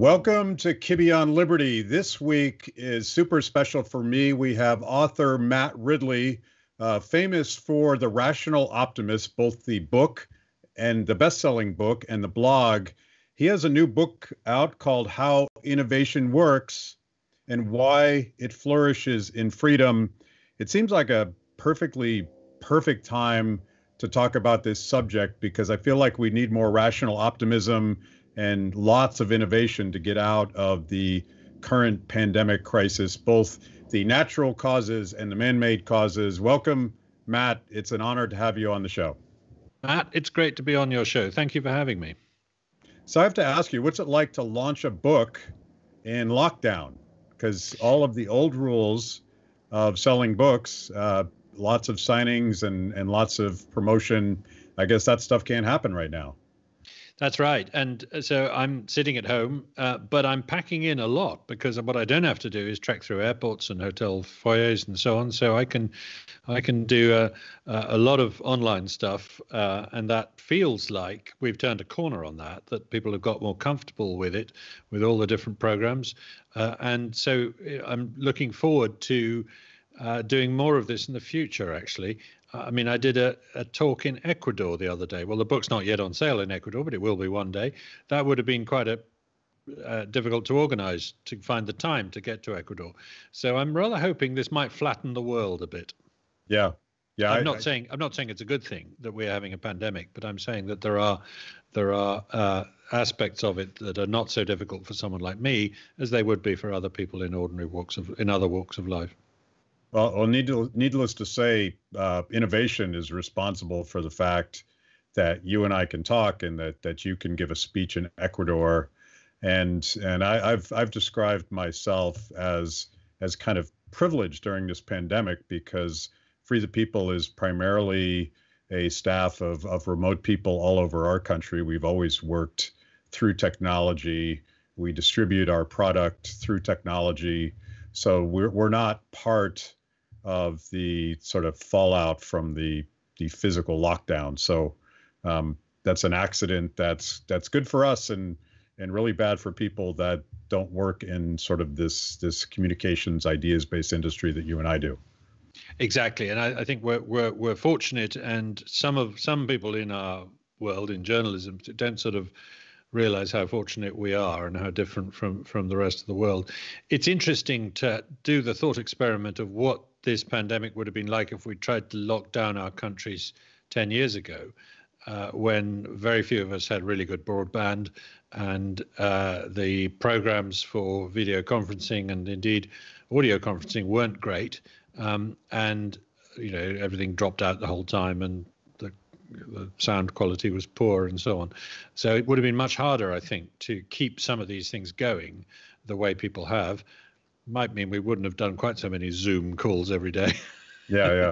Welcome to Kibbe on Liberty. This week is super special for me. We have author Matt Ridley, famous for the Rational Optimist, both the book and the best-selling book and the blog. He has a new book out called How Innovation Works and Why It Flourishes in Freedom. It seems like a perfect time to talk about this subject because I feel like we need more rational optimism and lots of innovation to get out of the current pandemic crisis, both the natural causes and the man-made causes. Welcome, Matt. It's an honor to have you on the show. Matt, it's great to be on your show. Thank you for having me. So I have to ask you, what's it like to launch a book in lockdown? Because all of the old rules of selling books, lots of signings and lots of promotion, I guess that stuff can't happen right now. That's right. And so I'm sitting at home, but I'm packing in a lot because what I don't have to do is trek through airports and hotel foyers and so on. So I can do a lot of online stuff, and that feels like we've turned a corner on that people have got more comfortable with it, with all the different programs. And so I'm looking forward to doing more of this in the future, actually. I mean, I did a talk in Ecuador the other day. Well, the book's not yet on sale in Ecuador, but it will be one day. That would have been quite difficult to organize, to find the time to get to Ecuador. So I'm rather hoping this might flatten the world a bit. Yeah. I'm not saying it's a good thing that we're having a pandemic, but I'm saying that there are aspects of it that are not so difficult for someone like me as they would be for other people in other walks of life. Well, needless to say, innovation is responsible for the fact that you and I can talk and that you can give a speech in Ecuador. And I've described myself as kind of privileged during this pandemic because Free the People is primarily a staff of remote people all over our country. We've always worked through technology. We distribute our product through technology. So we're not part of the sort of fallout from the physical lockdown. So that's an accident that's good for us and really bad for people that don't work in sort of this communications ideas-based industry that you and I do. Exactly, and I think we're fortunate, and some people in our world in journalism don't sort of realize how fortunate we are and how different from the rest of the world. It's interesting to do the thought experiment of what this pandemic would have been like if we tried to lock down our countries 10 years ago, when very few of us had really good broadband and the programs for video conferencing and indeed audio conferencing weren't great, and everything dropped out the whole time and the sound quality was poor and so on. So it would have been much harder, I think, to keep some of these things going the way people have. Might mean we wouldn't have done quite so many Zoom calls every day. Yeah.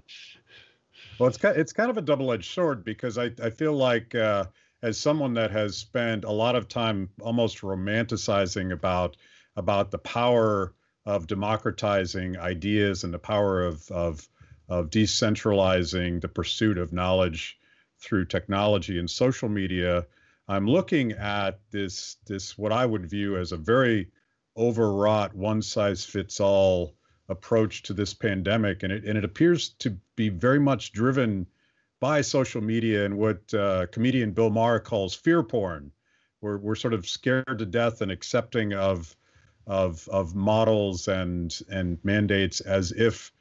Well, it's kind of a double-edged sword because I feel like as someone that has spent a lot of time almost romanticizing about the power of democratizing ideas and the power of decentralizing the pursuit of knowledge through technology and social media, I'm looking at this what I would view as a very overwrought, one-size-fits-all approach to this pandemic, and it appears to be very much driven by social media and what comedian Bill Maher calls fear porn. We're sort of scared to death and accepting of models and mandates as if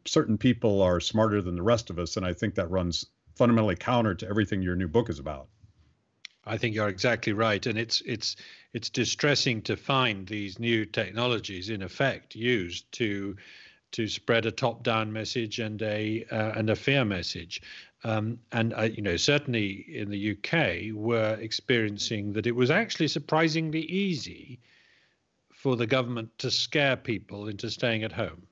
certain people are smarter than the rest of us, and I think that runs fundamentally counter to everything your new book is about. I think you're exactly right, and it's distressing to find these new technologies in effect used to spread a top-down message and a fear message. And certainly in the UK, we're experiencing that it was actually surprisingly easy for the government to scare people into staying at home.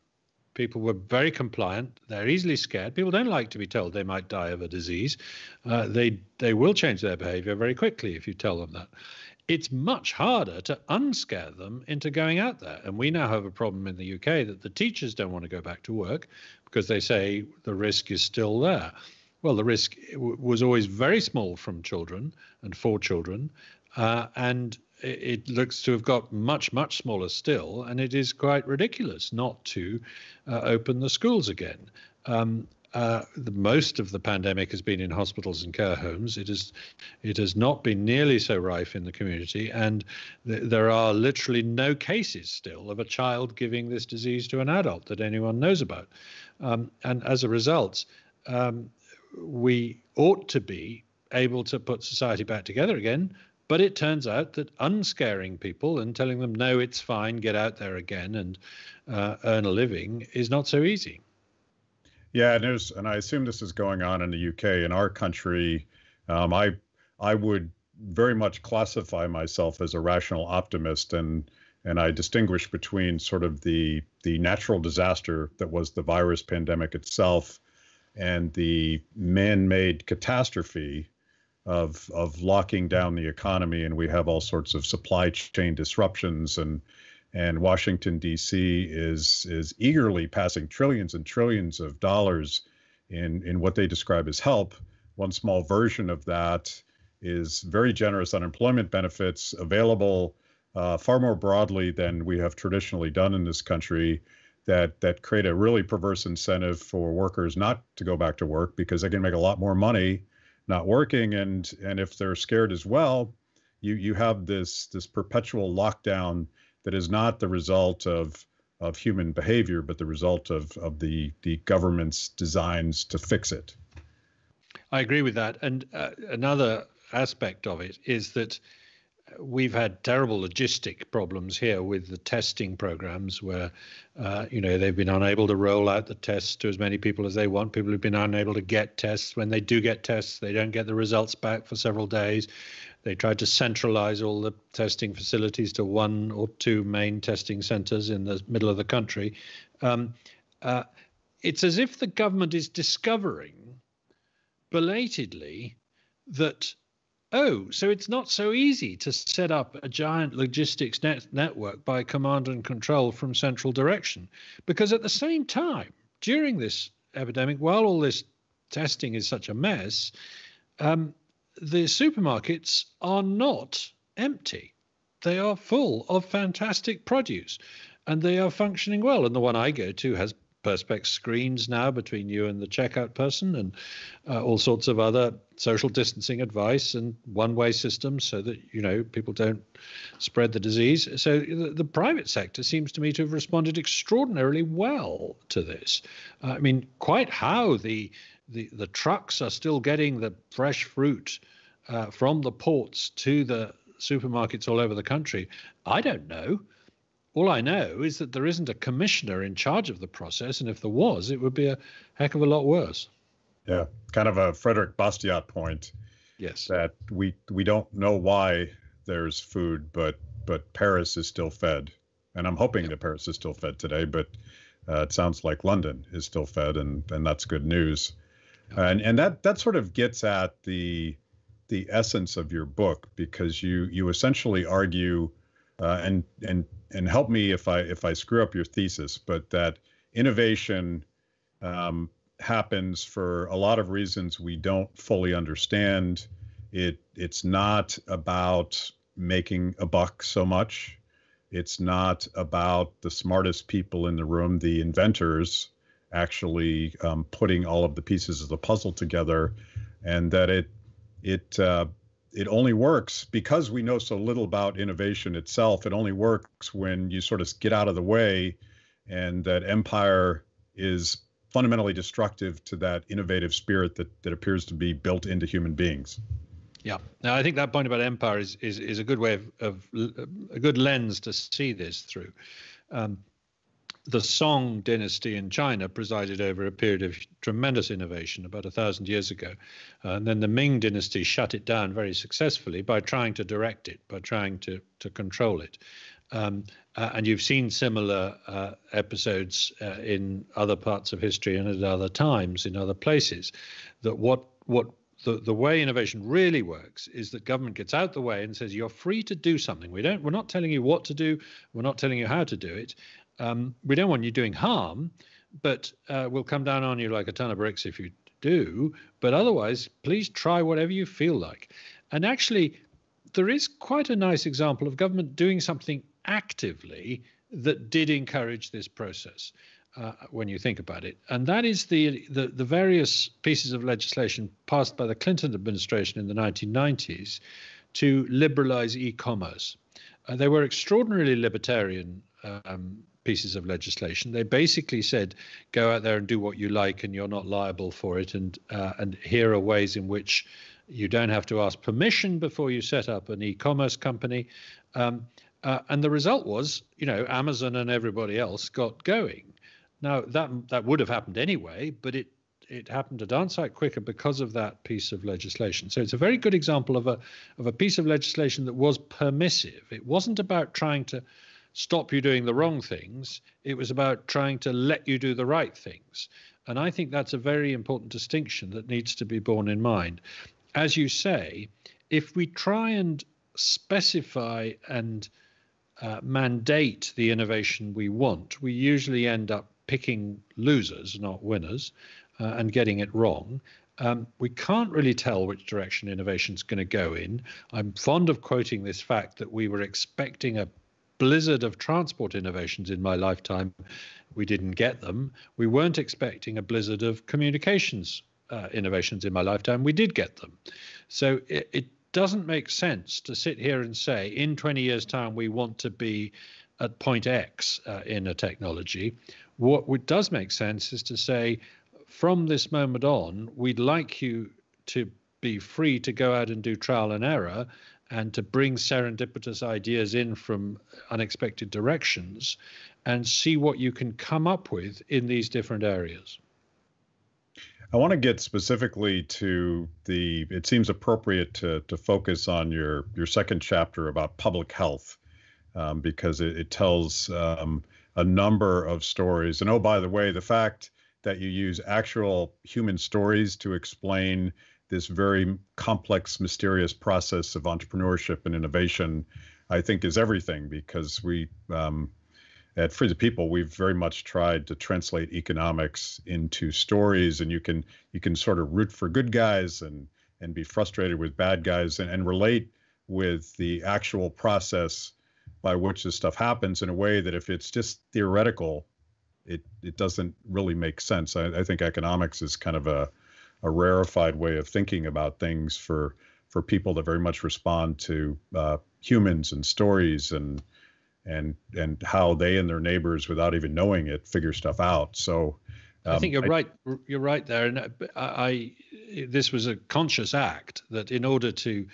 People were very compliant. They're easily scared. People don't like to be told they might die of a disease. They will change their behavior very quickly if you tell them that. It's much harder to unscare them into going out there. And we now have a problem in the UK that the teachers don't want to go back to work because they say the risk is still there. Well, the risk was always very small from children and for children. And it looks to have got much, much smaller still, and it is quite ridiculous not to open the schools again. Most of the pandemic has been in hospitals and care homes. It has not been nearly so rife in the community, and there are literally no cases still of a child giving this disease to an adult that anyone knows about. And as a result, we ought to be able to put society back together again. But it turns out that unscaring people and telling them, no, it's fine, get out there again and earn a living is not so easy. Yeah, and I assume this is going on in the UK. In our country, I would very much classify myself as a rational optimist, and I distinguish between sort of the natural disaster that was the virus pandemic itself and the man-made catastrophe of locking down the economy, and we have all sorts of supply chain disruptions, and Washington, D.C. is eagerly passing trillions and trillions of dollars in what they describe as help. One small version of that is very generous unemployment benefits available far more broadly than we have traditionally done in this country, that create a really perverse incentive for workers not to go back to work because they can make a lot more money not working. And if they're scared as well, you have this perpetual lockdown that is not the result of human behavior, but the result of the government's designs to fix it. I agree with that. And another aspect of it is that we've had terrible logistic problems here with the testing programs where, they've been unable to roll out the tests to as many people as they want. People have been unable to get tests. When they do get tests, they don't get the results back for several days. They tried to centralize all the testing facilities to one or two main testing centers in the middle of the country. It's as if the government is discovering belatedly that, so it's not so easy to set up a giant logistics network by command and control from central direction. Because at the same time, during this epidemic, while all this testing is such a mess, the supermarkets are not empty. They are full of fantastic produce and they are functioning well. And the one I go to has perspex screens now between you and the checkout person, and all sorts of other social distancing advice and one-way systems so that, people don't spread the disease. So the private sector seems to me to have responded extraordinarily well to this. Quite how the trucks are still getting the fresh fruit from the ports to the supermarkets all over the country, I don't know. All I know is that there isn't a commissioner in charge of the process, and if there was, it would be a heck of a lot worse. Yeah, kind of a Frederick Bastiat point. Yes. That we don't know why there's food, but Paris is still fed. And I'm hoping that Paris is still fed today, but it sounds like London is still fed, and that's good news. And that sort of gets at the essence of your book, because you essentially argue, and help me if I screw up your thesis, but that innovation happens for a lot of reasons we don't fully understand. It's not about making a buck so much. It's not about the smartest people in the room, the inventors, actually putting all of the pieces of the puzzle together, and that it only works because we know so little about innovation itself. It only works when you sort of get out of the way, and that empire is fundamentally destructive to that innovative spirit that appears to be built into human beings. Yeah. Now, I think that point about empire is a good way of a good lens to see this through. The Song dynasty in China presided over a period of tremendous innovation about 1,000 years ago. And then the Ming dynasty shut it down very successfully by trying to direct it, by trying to control it. And you've seen similar episodes in other parts of history and at other times in other places, that the way innovation really works is that government gets out the way and says, you're free to do something. We're not telling you what to do. We're not telling you how to do it. We don't want you doing harm, but we'll come down on you like a ton of bricks if you do. But otherwise, please try whatever you feel like. And actually, there is quite a nice example of government doing something actively that did encourage this process. When you think about it, and that is the various pieces of legislation passed by the Clinton administration in the 1990s to liberalize e-commerce. They were extraordinarily libertarian pieces of legislation. They basically said, go out there and do what you like, and you're not liable for it. And here are ways in which you don't have to ask permission before you set up an e-commerce company. And the result was, Amazon and everybody else got going. Now, that would have happened anyway, but it happened a darn sight quicker because of that piece of legislation. So it's a very good example of a piece of legislation that was permissive. It wasn't about trying to stop you doing the wrong things. It was about trying to let you do the right things. And I think that's a very important distinction that needs to be borne in mind. As you say, if we try and specify and mandate the innovation we want, we usually end up picking losers, not winners, and getting it wrong. We can't really tell which direction innovation is going to go in. I'm fond of quoting this fact that we were expecting a blizzard of transport innovations in my lifetime. We didn't get them. We weren't expecting a blizzard of communications innovations in my lifetime. We did get them. So it doesn't make sense to sit here and say in 20 years' time we want to be at point X in a technology. What does make sense is to say, from this moment on, we'd like you to be free to go out and do trial and error and to bring serendipitous ideas in from unexpected directions and see what you can come up with in these different areas. I want to get specifically to it seems appropriate to focus on your second chapter about public health, because it tells a number of stories. And oh, by the way, the fact that you use actual human stories to explain this very complex, mysterious process of entrepreneurship and innovation, I think is everything, because we, at Free the People, we've very much tried to translate economics into stories, and you can sort of root for good guys and be frustrated with bad guys and relate with the actual process by which this stuff happens in a way that if it's just theoretical, it doesn't really make sense. I think economics is kind of a rarefied way of thinking about things for people that very much respond to humans and stories and how they and their neighbors, without even knowing it, figure stuff out. So I think you're right. You're right there. And this was a conscious act that in order to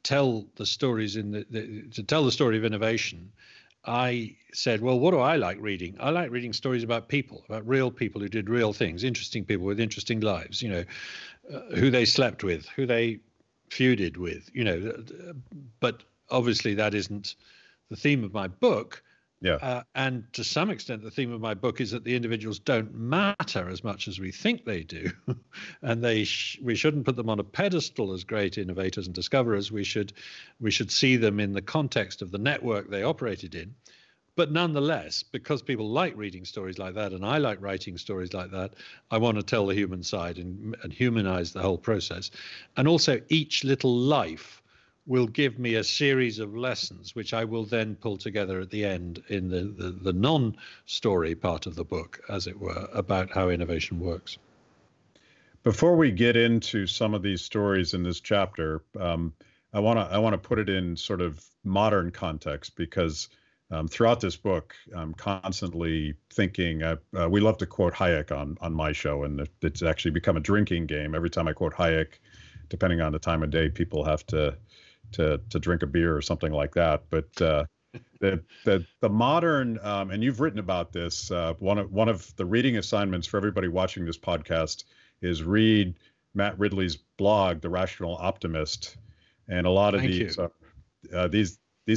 tell the stories to tell the story of innovation, I said, well, what do I like reading? I like reading stories about people, about real people who did real things, interesting people with interesting lives, who they slept with, who they feuded with, but obviously that isn't the theme of my book. Yeah. And to some extent, the theme of my book is that the individuals don't matter as much as we think they do. And we shouldn't put them on a pedestal as great innovators and discoverers. We should see them in the context of the network they operated in. But nonetheless, because people like reading stories like that, and I like writing stories like that, I want to tell the human side and humanize the whole process. And also each little life will give me a series of lessons, which I will then pull together at the end in the non-story part of the book, as it were, about how innovation works. Before we get into some of these stories in this chapter, I want to put it in sort of modern context, because throughout this book, I'm constantly thinking. We love to quote Hayek on my show, and it's actually become a drinking game. Every time I quote Hayek, depending on the time of day, people have to drink a beer or something like that. But the modern, and you've written about this, one of the reading assignments for everybody watching this podcast is read Matt Ridley's blog, The Rational Optimist, and a lot of these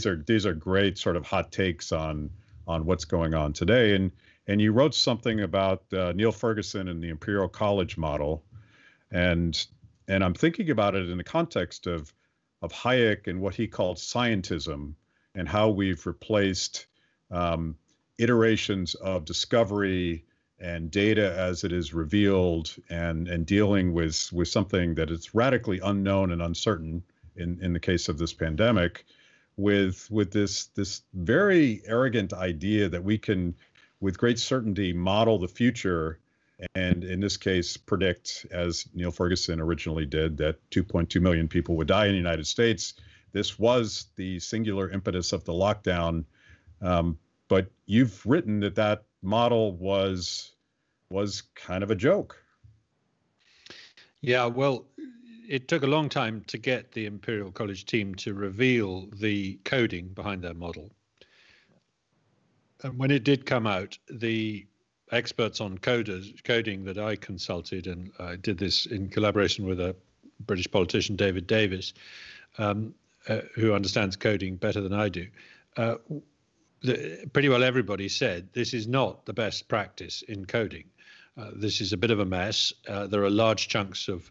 are great sort of hot takes on what's going on today. And you wrote something about Neil Ferguson and the Imperial College model, and I'm thinking about it in the context of Hayek and what he called scientism, and how we've replaced iterations of discovery and data as it is revealed and dealing with something that is radically unknown and uncertain in the case of this pandemic, with this very arrogant idea that we can, with great certainty, model the future, and in this case predict, as Neil Ferguson originally did, that 2.2 million people would die in the United States. This was the singular impetus of the lockdown. But you've written that model was kind of a joke. Yeah, well, it took a long time to get the Imperial College team to reveal the coding behind their model. And when it did come out, the experts on coding that I consulted, and I did this in collaboration with a British politician, David Davis, who understands coding better than I do, pretty well everybody said this is not the best practice in coding. This is a bit of a mess. There are large chunks of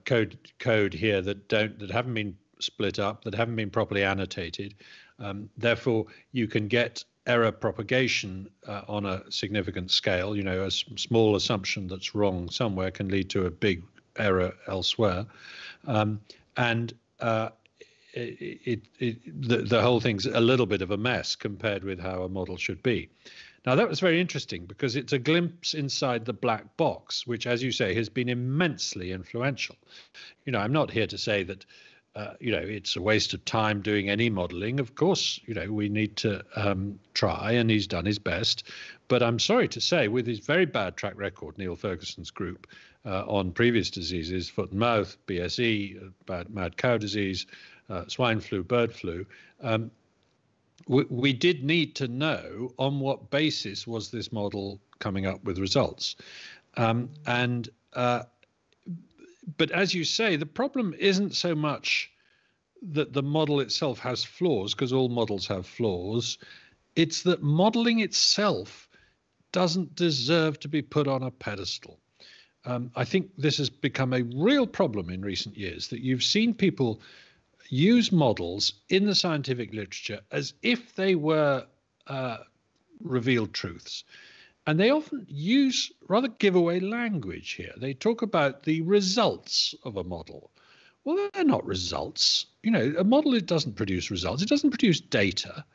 code here that haven't been split up, that haven't been properly annotated. Therefore, you can get error propagation on a significant scale. You know, a small assumption that's wrong somewhere can lead to a big error elsewhere, and the whole thing's a little bit of a mess compared with how a model should be. Now, that was very interesting because it's a glimpse inside the black box, which, as you say, has been immensely influential. You know, I'm not here to say that, it's a waste of time doing any modeling. Of course, we need to try, and he's done his best. But I'm sorry to say, with his very bad track record, Neil Ferguson's group, on previous diseases, foot and mouth, BSE, mad cow disease, swine flu, bird flu, we did need to know on what basis was this model coming up with results. But as you say, the problem isn't so much that the model itself has flaws, because all models have flaws. It's that modeling itself doesn't deserve to be put on a pedestal. I think this has become a real problem in recent years, that you've seen people use models in the scientific literature as if they were revealed truths. And they often use rather giveaway language here. They talk about the results of a model. Well, they're not results. A model, it doesn't produce results. It doesn't produce data.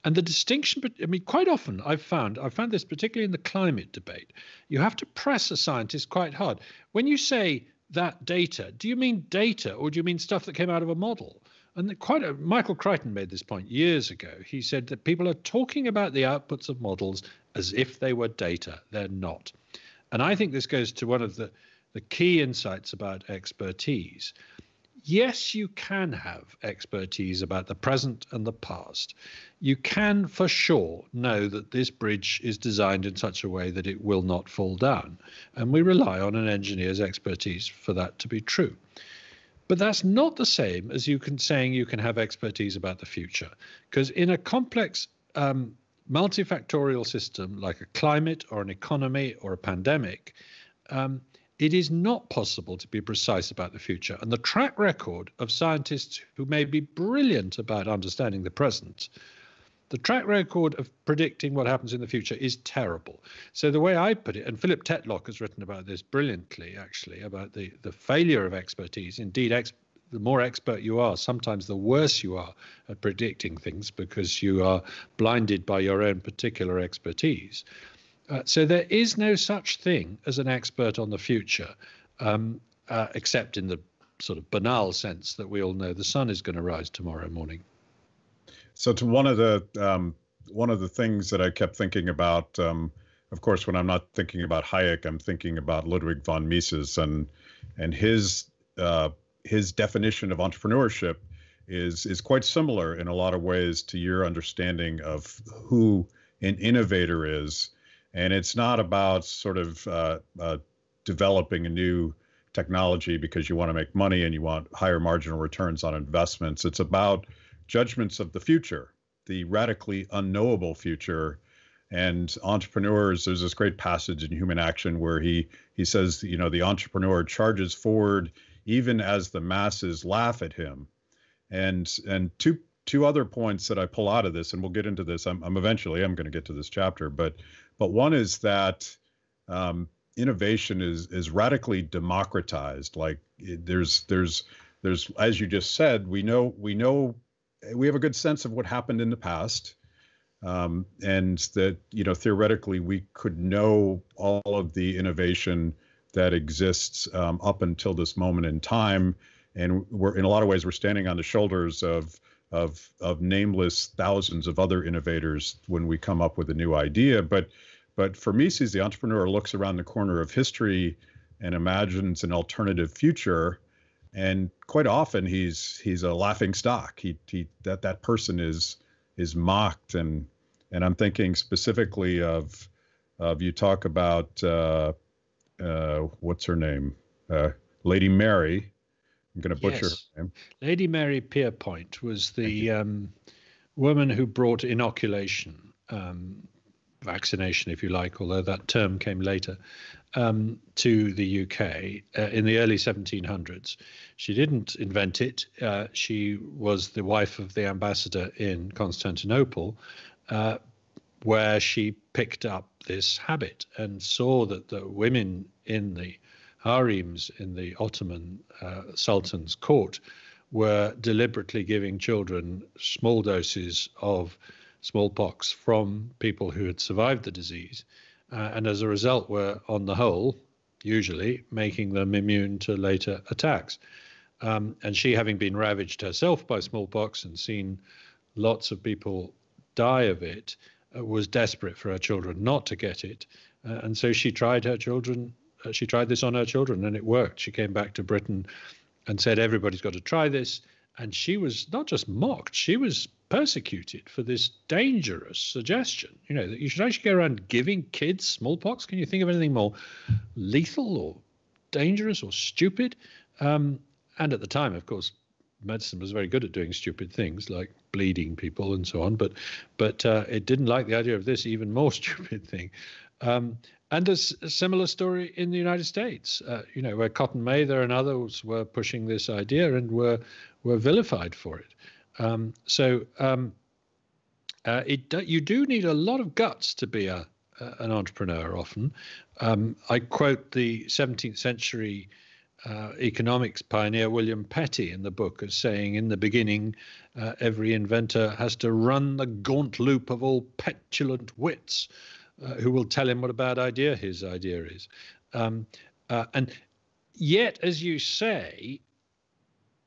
And the distinction, quite often I found this particularly in the climate debate, you have to press a scientist quite hard. When you say that data, do you mean data or do you mean stuff that came out of a model? And Michael Crichton made this point years ago. He said that people are talking about the outputs of models as if they were data. They're not. And I think this goes to one of the key insights about expertise. Yes, you can have expertise about the present and the past. You can for sure know that this bridge is designed in such a way that it will not fall down. And we rely on an engineer's expertise for that to be true. But that's not the same as saying you can have expertise about the future. Because in a complex multifactorial system like a climate or an economy or a pandemic, it is not possible to be precise about the future. And the track record of scientists who may be brilliant about understanding the present, the track record of predicting what happens in the future is terrible. So the way I put it, and Philip Tetlock has written about this brilliantly, actually, about the failure of expertise. Indeed, the more expert you are, sometimes the worse you are at predicting things because you are blinded by your own particular expertise. So there is no such thing as an expert on the future, except in the sort of banal sense that we all know the sun is going to rise tomorrow morning. So to one of the things that I kept thinking about, of course, when I'm not thinking about Hayek, I'm thinking about Ludwig von Mises, and his definition of entrepreneurship is quite similar in a lot of ways to your understanding of who an innovator is. And it's not about sort of developing a new technology because you want to make money and you want higher marginal returns on investments. It's about judgments of the future, the radically unknowable future. And entrepreneurs, there's this great passage in Human Action where he says, the entrepreneur charges forward even as the masses laugh at him. And two other points that I pull out of this, and we'll get into this. I'm going to get to this chapter, but one is that innovation is radically democratized. Like there's there's, as you just said, we have a good sense of what happened in the past, and that, theoretically we could know all of the innovation that exists up until this moment in time, and we're, in a lot of ways, we're standing on the shoulders of nameless thousands of other innovators when we come up with a new idea. But for Mises, the entrepreneur looks around the corner of history and imagines an alternative future, and quite often he's a laughing stock. That person is mocked, and I'm thinking specifically of you talk about what's her name, Lady Mary. I'm going to butcher her name. Lady Mary Pierpont was the woman who brought inoculation, vaccination, if you like, although that term came later, to the UK in the early 1700s. She didn't invent it. She was the wife of the ambassador in Constantinople, where she picked up this habit and saw that the women in the harems in the Ottoman Sultan's court were deliberately giving children small doses of smallpox from people who had survived the disease, and as a result were, on the whole, usually making them immune to later attacks. And she, having been ravaged herself by smallpox and seen lots of people die of it, was desperate for her children not to get it, and so she tried this on her children, and it worked. She came back to Britain and said, everybody's got to try this. And she was not just mocked, she was persecuted for this dangerous suggestion, that you should actually go around giving kids smallpox. Can you think of anything more lethal or dangerous or stupid? And at the time, of course, medicine was very good at doing stupid things like bleeding people and so on, but it didn't like the idea of this even more stupid thing. And there's a similar story in the United States, where Cotton Mather and others were pushing this idea and were vilified for it. You do need a lot of guts to be an entrepreneur often. I quote the 17th century economics pioneer William Petty in the book as saying, in the beginning, every inventor has to run the gaunt loop of all petulant wits, who will tell him what a bad idea his idea is. And yet, as you say,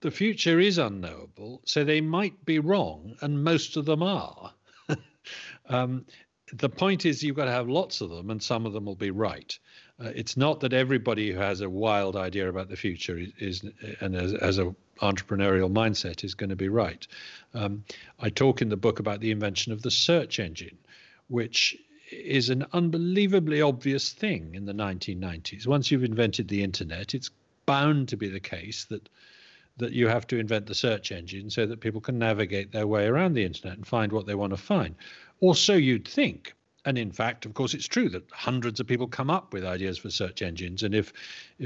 the future is unknowable, so they might be wrong, and most of them are. The point is you've got to have lots of them, and some of them will be right. It's not that everybody who has a wild idea about the future is and as an entrepreneurial mindset is going to be right. I talk in the book about the invention of the search engine, which is an unbelievably obvious thing in the 1990s. Once you've invented the internet, it's bound to be the case that you have to invent the search engine so that people can navigate their way around the internet and find what they want to find. Or so you'd think. And in fact, of course, it's true that hundreds of people come up with ideas for search engines. And if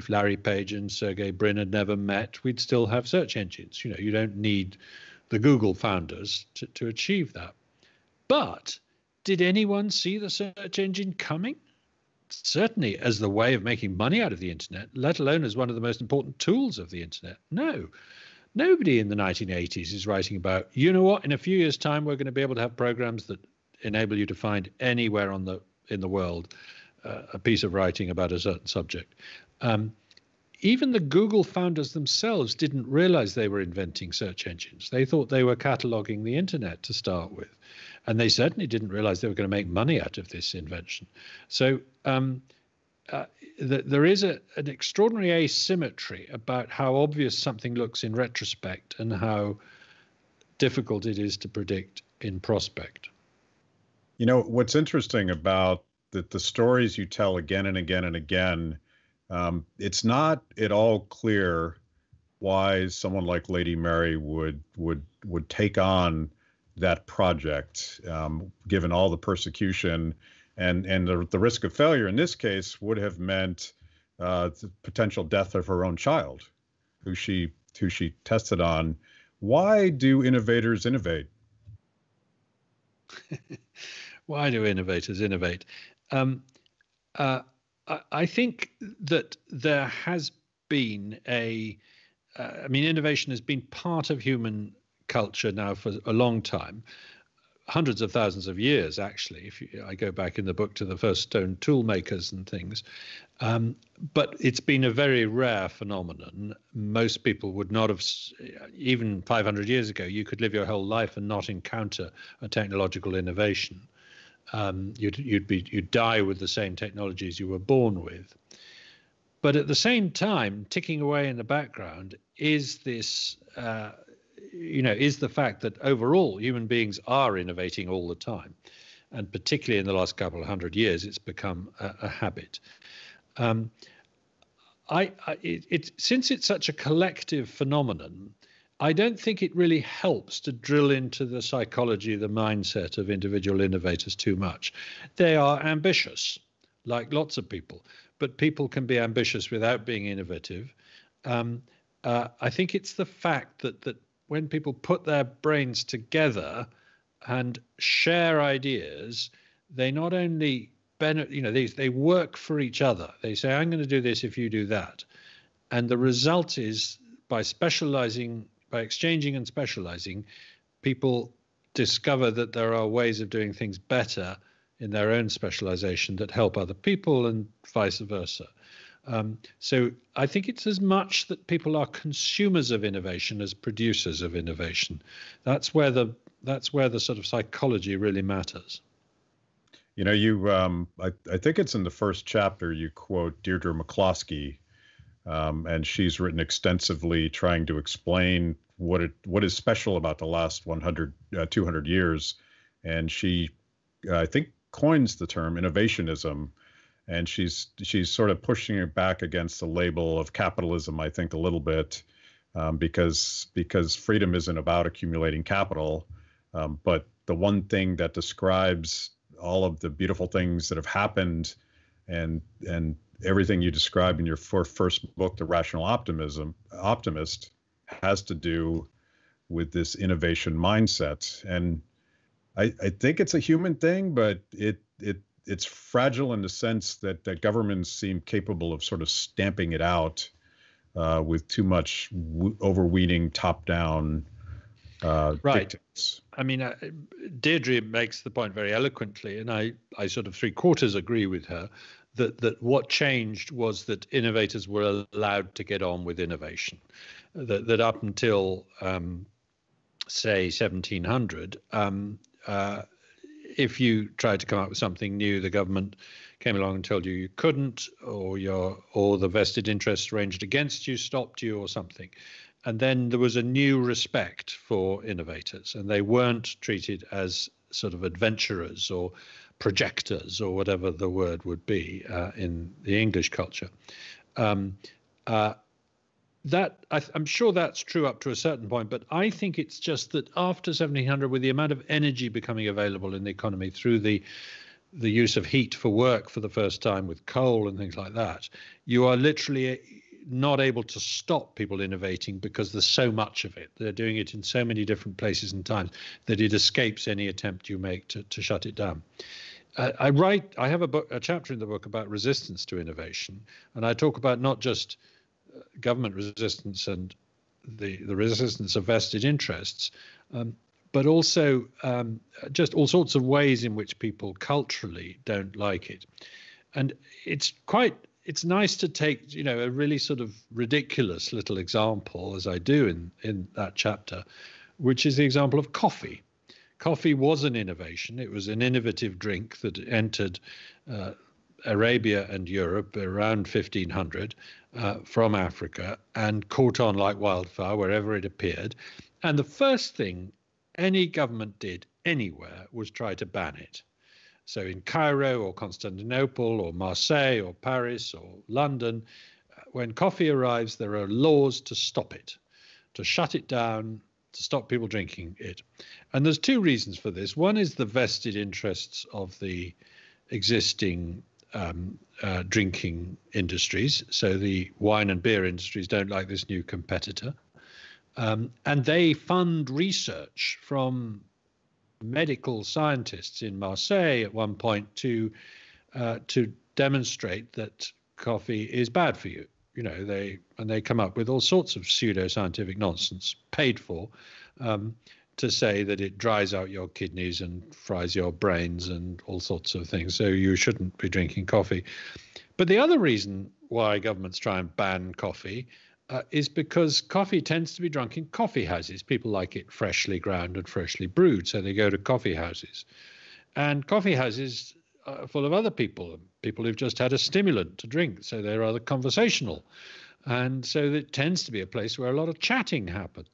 Larry Page and Sergey Brin had never met, we'd still have search engines. You don't need the Google founders to achieve that. But did anyone see the search engine coming? Certainly as the way of making money out of the internet, let alone as one of the most important tools of the internet. No, nobody in the 1980s is writing about, in a few years' time, we're going to be able to have programs that enable you to find anywhere in the world a piece of writing about a certain subject. Even the Google founders themselves didn't realize they were inventing search engines. They thought they were cataloging the internet to start with. And they certainly didn't realize they were going to make money out of this invention. So there is an extraordinary asymmetry about how obvious something looks in retrospect and how difficult it is to predict in prospect. What's interesting about the stories you tell again and again and again, it's not at all clear why someone like Lady Mary would take on that project, given all the persecution and the risk of failure in this case would have meant the potential death of her own child, who she tested on. Why do innovators innovate? Why do innovators innovate? I think that there has been a I mean, innovation has been part of human culture now for a long time, hundreds of thousands of years, actually. I go back in the book to the first stone tool makers and things. But it's been a very rare phenomenon. Most people would not have, even 500 years ago, you could live your whole life and not encounter a technological innovation. You'd die with the same technologies you were born with. But at the same time, ticking away in the background is this, is the fact that overall human beings are innovating all the time. And particularly in the last couple of hundred years, it's become a habit. Since it's such a collective phenomenon, I don't think it really helps to drill into the psychology, the mindset of individual innovators too much. They are ambitious, like lots of people, but people can be ambitious without being innovative. I think it's the fact that when people put their brains together and share ideas, they not only they work for each other. They say, I'm going to do this if you do that. And the result is, by exchanging and specializing, people discover that there are ways of doing things better in their own specialization that help other people, and vice versa. So I think it's as much that people are consumers of innovation as producers of innovation. That's where the sort of psychology really matters. I think it's in the first chapter you quote Deirdre McCloskey, and she's written extensively trying to explain what is special about the last 200 years. And she, I think, coins the term innovationism. And she's sort of pushing it back against the label of capitalism, I think, a little bit, because freedom isn't about accumulating capital. But the one thing that describes all of the beautiful things that have happened and everything you describe in your first book, The Rational Optimist, has to do with this innovation mindset. And I think it's a human thing, but it's fragile in the sense that governments seem capable of sort of stamping it out with too much overweening top-down right. dictates. I mean, Deirdre makes the point very eloquently, and I sort of 3/4 agree with her, that what changed was that innovators were allowed to get on with innovation. That up until, say, 1700, if you tried to come up with something new, the government came along and told you couldn't, or the vested interests ranged against you, stopped you, or something. And then there was a new respect for innovators, and they weren't treated as sort of adventurers or projectors or whatever the word would be in the English culture. I'm sure that's true up to a certain point, but I think it's just that after 1700, with the amount of energy becoming available in the economy through the use of heat for work for the first time with coal and things like that, you are literally not able to stop people innovating because there's so much of it. They're doing it in so many different places and times that it escapes any attempt you make to shut it down. I have a chapter in the book about resistance to innovation, and I talk about not just government resistance and the resistance of vested interests, but also just all sorts of ways in which people culturally don't like it. And it's nice to take, a really sort of ridiculous little example, as I do in that chapter, which is the example of coffee. Coffee was an innovation. It was an innovative drink that entered Arabia and Europe around 1500 from Africa and caught on like wildfire wherever it appeared. And the first thing any government did anywhere was try to ban it. So in Cairo or Constantinople or Marseille or Paris or London, when coffee arrives, there are laws to stop it, to shut it down, to stop people drinking it. And there's two reasons for this. One is the vested interests of the existing drinking industries. So the wine and beer industries don't like this new competitor. And they fund research from medical scientists in Marseille at one point to demonstrate that coffee is bad for you. they come up with all sorts of pseudoscientific nonsense paid for, to say that it dries out your kidneys and fries your brains and all sorts of things. So you shouldn't be drinking coffee. But the other reason why governments try and ban coffee is because coffee tends to be drunk in coffee houses. People like it freshly ground and freshly brewed, so they go to coffee houses. And coffee houses are full of other people who've just had a stimulant to drink, so they're rather conversational. And so it tends to be a place where a lot of chatting happens.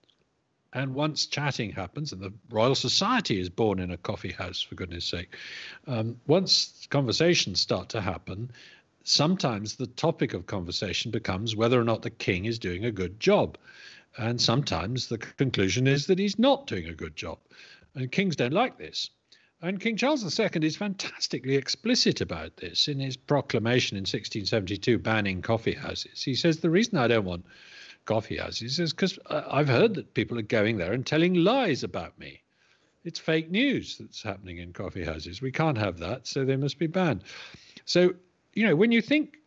And once chatting happens, and the Royal Society is born in a coffee house, for goodness sake, once conversations start to happen, sometimes the topic of conversation becomes whether or not the king is doing a good job. And sometimes the conclusion is that he's not doing a good job. And kings don't like this. And King Charles II is fantastically explicit about this in his proclamation in 1672 banning coffee houses. He says, the reason I don't want coffee houses is because I've heard that people are going there and telling lies about me. It's fake news that's happening in coffee houses. We can't have that, so they must be banned. So, when you think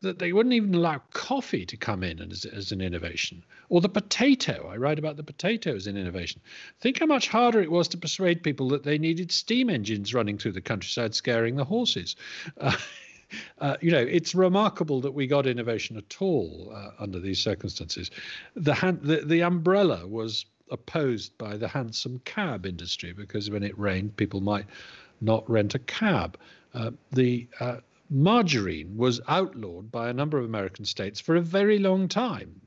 that they wouldn't even allow coffee to come in as an innovation, or the potato, I write about the potato as an innovation. Think how much harder it was to persuade people that they needed steam engines running through the countryside scaring the horses. It's remarkable that we got innovation at all under these circumstances. The umbrella was opposed by the hansom cab industry because when it rained, people might not rent a cab. The margarine was outlawed by a number of American states for a very long time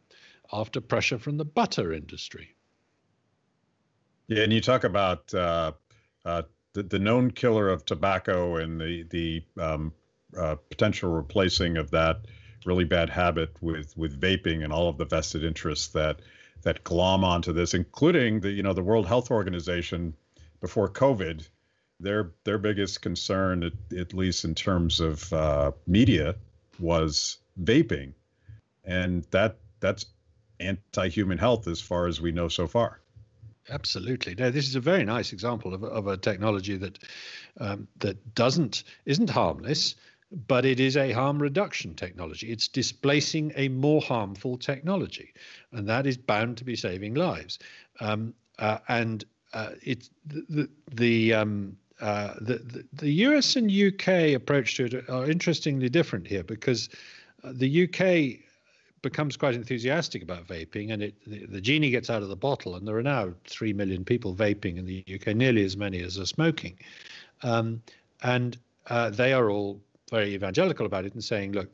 after pressure from the butter industry. Yeah, and you talk about the known killer of tobacco and the potential replacing of that really bad habit with vaping and all of the vested interests that glom onto this, including the World Health Organization before COVID. Their biggest concern, at least in terms of media, was vaping, and that's anti-human health as far as we know so far. Absolutely. No, this is a very nice example of a technology that isn't harmless, but it is a harm reduction technology. It's displacing a more harmful technology, and that is bound to be saving lives. It's the US and UK approach to it are interestingly different here, because the UK becomes quite enthusiastic about vaping, and the genie gets out of the bottle, and there are now 3 million people vaping in the UK, nearly as many as are smoking. They are all very evangelical about it and saying, look,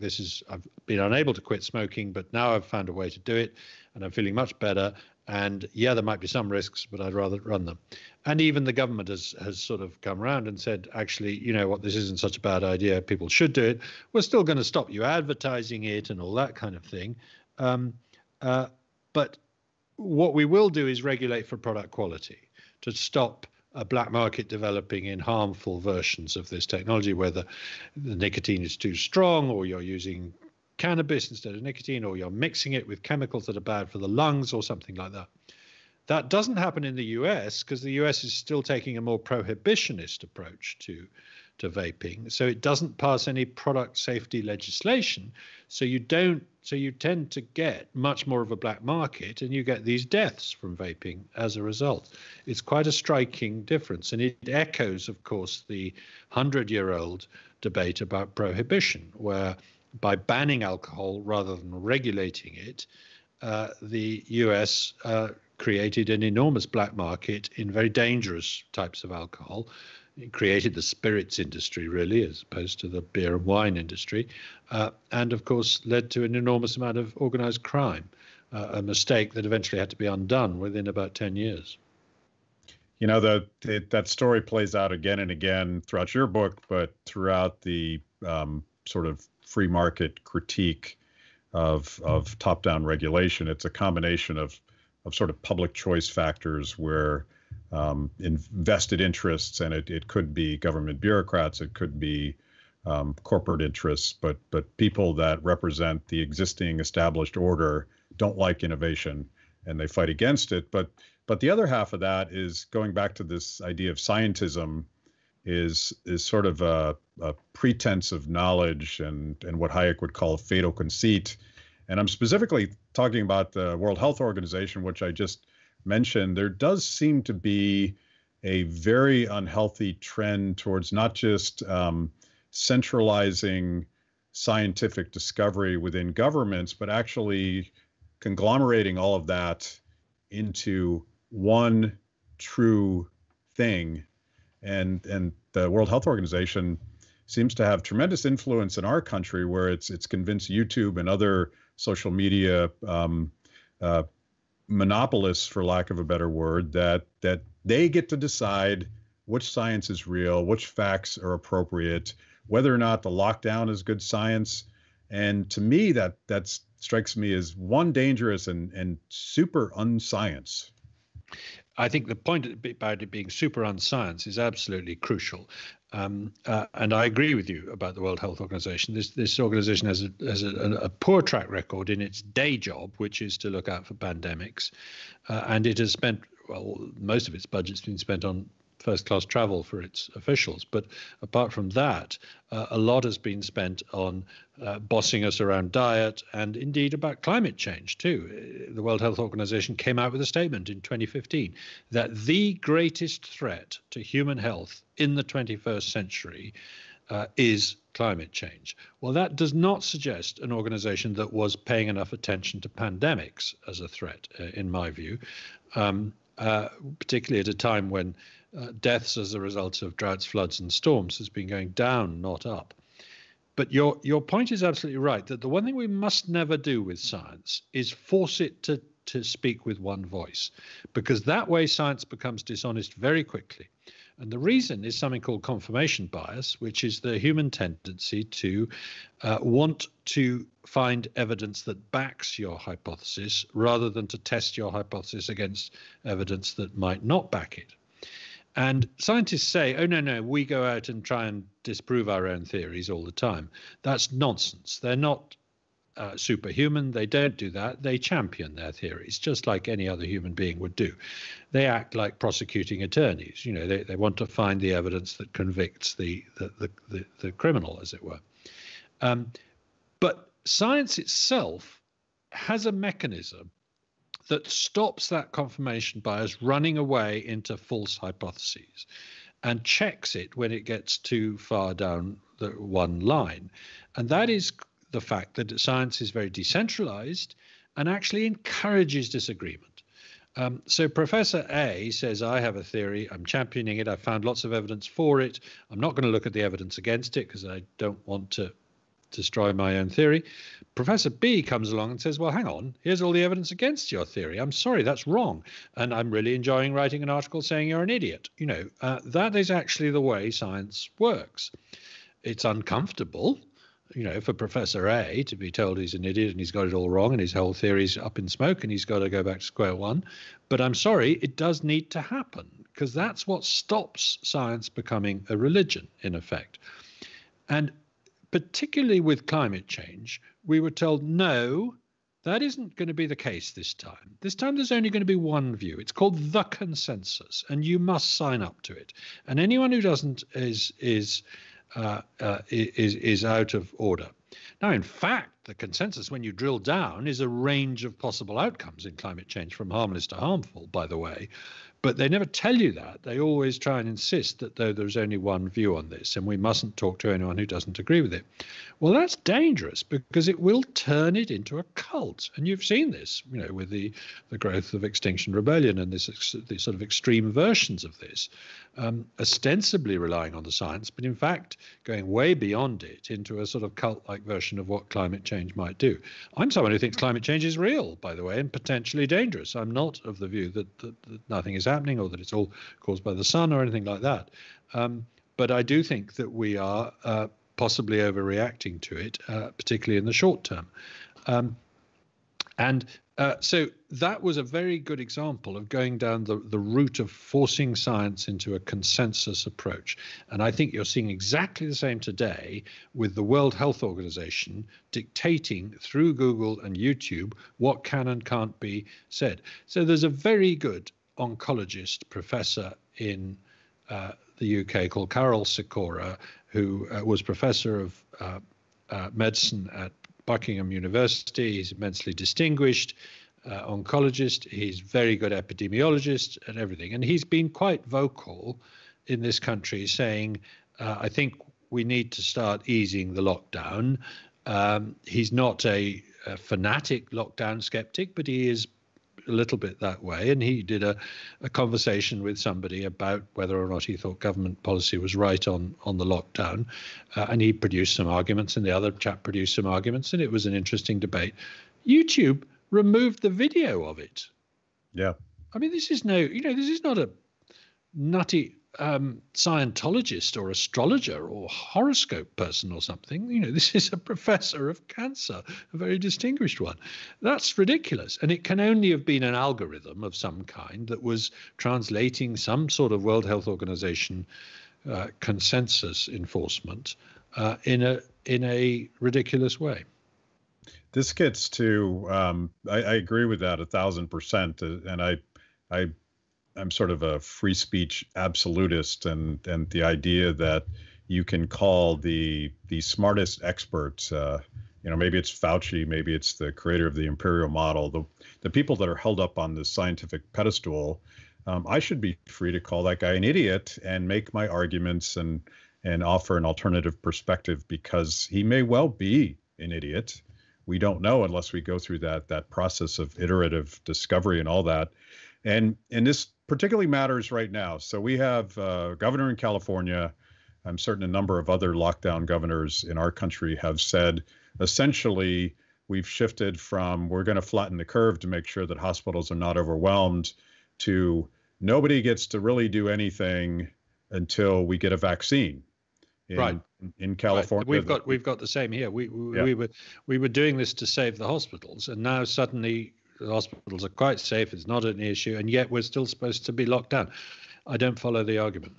I've been unable to quit smoking, but now I've found a way to do it, and I'm feeling much better. And yeah, there might be some risks, but I'd rather run them. And even the government has sort of come around and said, actually, this isn't such a bad idea. People should do it. We're still going to stop you advertising it and all that kind of thing. But what we will do is regulate for product quality to stop a black market developing in harmful versions of this technology, whether the nicotine is too strong, or you're using cannabis instead of nicotine, or you're mixing it with chemicals that are bad for the lungs or something like that. That doesn't happen in the US because the US is still taking a more prohibitionist approach to vaping. So it doesn't pass any product safety legislation. So you tend to get much more of a black market, and you get these deaths from vaping as a result. It's quite a striking difference. And it echoes, of course, the 100-year-old debate about prohibition, where by banning alcohol rather than regulating it, the US created an enormous black market in very dangerous types of alcohol. It created the spirits industry, really, as opposed to the beer and wine industry, and, of course, led to an enormous amount of organized crime, a mistake that eventually had to be undone within about 10 years. That story plays out again and again throughout your book, but throughout the sort of free market critique of top-down regulation. It's a combination of sort of public choice factors where invested interests, and it could be government bureaucrats, it could be corporate interests, but people that represent the existing established order don't like innovation and they fight against it. But the other half of that is going back to this idea of scientism, is sort of a pretense of knowledge and what Hayek would call a fatal conceit. and I'm specifically talking about the World Health Organization, which I just mentioned, there does seem to be a very unhealthy trend towards not just centralizing scientific discovery within governments, but actually conglomerating all of that into one true thing. And the World Health Organization seems to have tremendous influence in our country, where it's convinced YouTube and other social media monopolists, for lack of a better word, that they get to decide which science is real, which facts are appropriate, whether or not the lockdown is good science. And to me, that strikes me as one, dangerous and super unscience. I think the point about it being super unscience is absolutely crucial. And I agree with you about the World Health Organization. This organization has a poor track record in its day job, which is to look out for pandemics. And it has spent, well, most of its budget's been spent on first-class travel for its officials. But apart from that, a lot has been spent on bossing us around diet and indeed about climate change too. The World Health Organization came out with a statement in 2015 that the greatest threat to human health in the 21st century is climate change. Well, that does not suggest an organization that was paying enough attention to pandemics as a threat, in my view, particularly at a time when deaths as a result of droughts, floods, and storms has been going down, not up. But your point is absolutely right, that the one thing we must never do with science is force it to speak with one voice, because that way science becomes dishonest very quickly. And the reason is something called confirmation bias, which is the human tendency to want to find evidence that backs your hypothesis rather than to test your hypothesis against evidence that might not back it. And scientists say, oh, no, we go out and try and disprove our own theories all the time. That's nonsense. They're not superhuman. They don't do that. They champion their theories, just like any other human being would do. They act like prosecuting attorneys. You know, they want to find the evidence that convicts the criminal, as it were. But science itself has a mechanism that stops that confirmation bias running away into false hypotheses and checks it when it gets too far down the one line. And that is the fact that science is very decentralized and actually encourages disagreement. So Professor A says, I have a theory, I'm championing it, I've found lots of evidence for it, I'm not going to look at the evidence against it because I don't want to destroy my own theory. Professor B comes along and says, well, hang on, here's all the evidence against your theory. I'm sorry, that's wrong. And I'm really enjoying writing an article saying you're an idiot. You know, that is actually the way science works. It's uncomfortable, you know, for Professor A to be told he's an idiot and he's got it all wrong and his whole theory's up in smoke and he's got to go back to square one. But I'm sorry, it does need to happen, because that's what stops science becoming a religion, in effect. And particularly with climate change, we were told, no, that isn't going to be the case this time. This time there's only going to be one view. It's called the consensus, and you must sign up to it. And anyone who doesn't is out of order. Now, in fact, the consensus, when you drill down, is a range of possible outcomes in climate change, from harmless to harmful, by the way. But they never tell you that. They always try and insist that there's only one view on this and we mustn't talk to anyone who doesn't agree with it. Well, that's dangerous, because it will turn it into a cult. And you've seen this, you know, with the growth of Extinction Rebellion and these sort of extreme versions of this, ostensibly relying on the science, but in fact going way beyond it into a sort of cult-like version of what climate change might do. I'm someone who thinks climate change is real, by the way, and potentially dangerous. I'm not of the view that nothing is happening or that it's all caused by the sun or anything like that. But I do think that we are possibly overreacting to it, particularly in the short term. So that was a very good example of going down the route of forcing science into a consensus approach. And I think you're seeing exactly the same today with the World Health Organization dictating through Google and YouTube what can and can't be said. So there's a very good oncologist professor in the UK called Carol Sikora, who was professor of medicine at Buckingham University. He's immensely distinguished oncologist. He's very good epidemiologist and everything. And he's been quite vocal in this country saying, I think we need to start easing the lockdown. He's not a fanatic lockdown skeptic, but he is a little bit that way. And he did a conversation with somebody about whether or not he thought government policy was right on the lockdown. And he produced some arguments, and the other chap produced some arguments, and it was an interesting debate. YouTube removed the video of it. Yeah. I mean, this is this is not a nutty Scientologist or astrologer or horoscope person or something. This is a professor of cancer, a very distinguished one. That's ridiculous. And it can only have been an algorithm of some kind that was translating some sort of World Health Organization consensus enforcement in a ridiculous way. This gets to, I agree with that 1,000%. And I'm sort of a free speech absolutist, and the idea that you can call the smartest experts, maybe it's Fauci, maybe it's the creator of the imperial model, the people that are held up on the scientific pedestal, I should be free to call that guy an idiot and make my arguments and offer an alternative perspective, because he may well be an idiot. We don't know unless we go through that process of iterative discovery and all that. And this particularly matters right now. So we have a governor in California. I'm certain a number of other lockdown governors in our country have said, essentially, we've shifted from we're going to flatten the curve to make sure that hospitals are not overwhelmed to nobody gets to really do anything until we get a vaccine. Right. In California, right. We've got the same here. We were doing this to save the hospitals, and now suddenly the hospitals are quite safe. It's not an issue, and yet we're still supposed to be locked down. I don't follow the argument.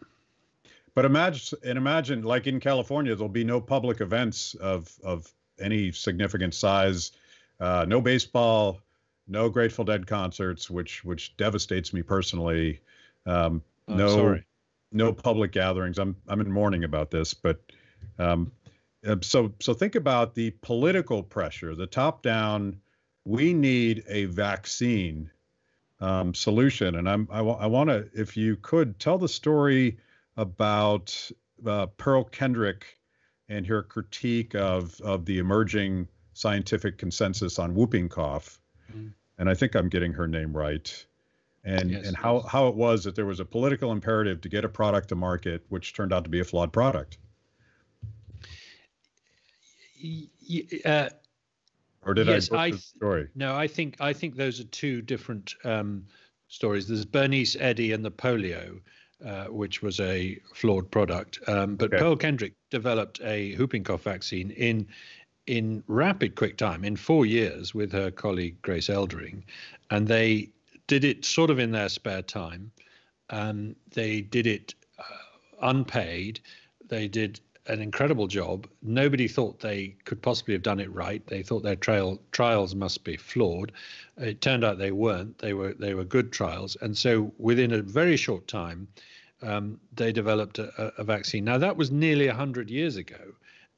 But imagine, like in California, there'll be no public events of any significant size, no baseball, no Grateful Dead concerts, which devastates me personally. No public gatherings. I'm in mourning about this, but so think about the political pressure, the top down. We need a vaccine solution, and I want to, if you could, tell the story about Pearl Kendrick and her critique of the emerging scientific consensus on whooping cough. Mm. And I think I'm getting her name right. And yes, and how it was that there was a political imperative to get a product to market, which turned out to be a flawed product. Or did I butcher the story? No, I think those are two different stories. There's Bernice Eddy and the polio, which was a flawed product. But okay. Pearl Kendrick developed a whooping cough vaccine in rapid quick time, in 4 years, with her colleague Grace Eldering, and they did it sort of in their spare time. They did it unpaid. They did an incredible job. Nobody thought they could possibly have done it right. They thought their trials must be flawed. It turned out they weren't. They were good trials. And so within a very short time, they developed a vaccine. Now, that was nearly 100 years ago,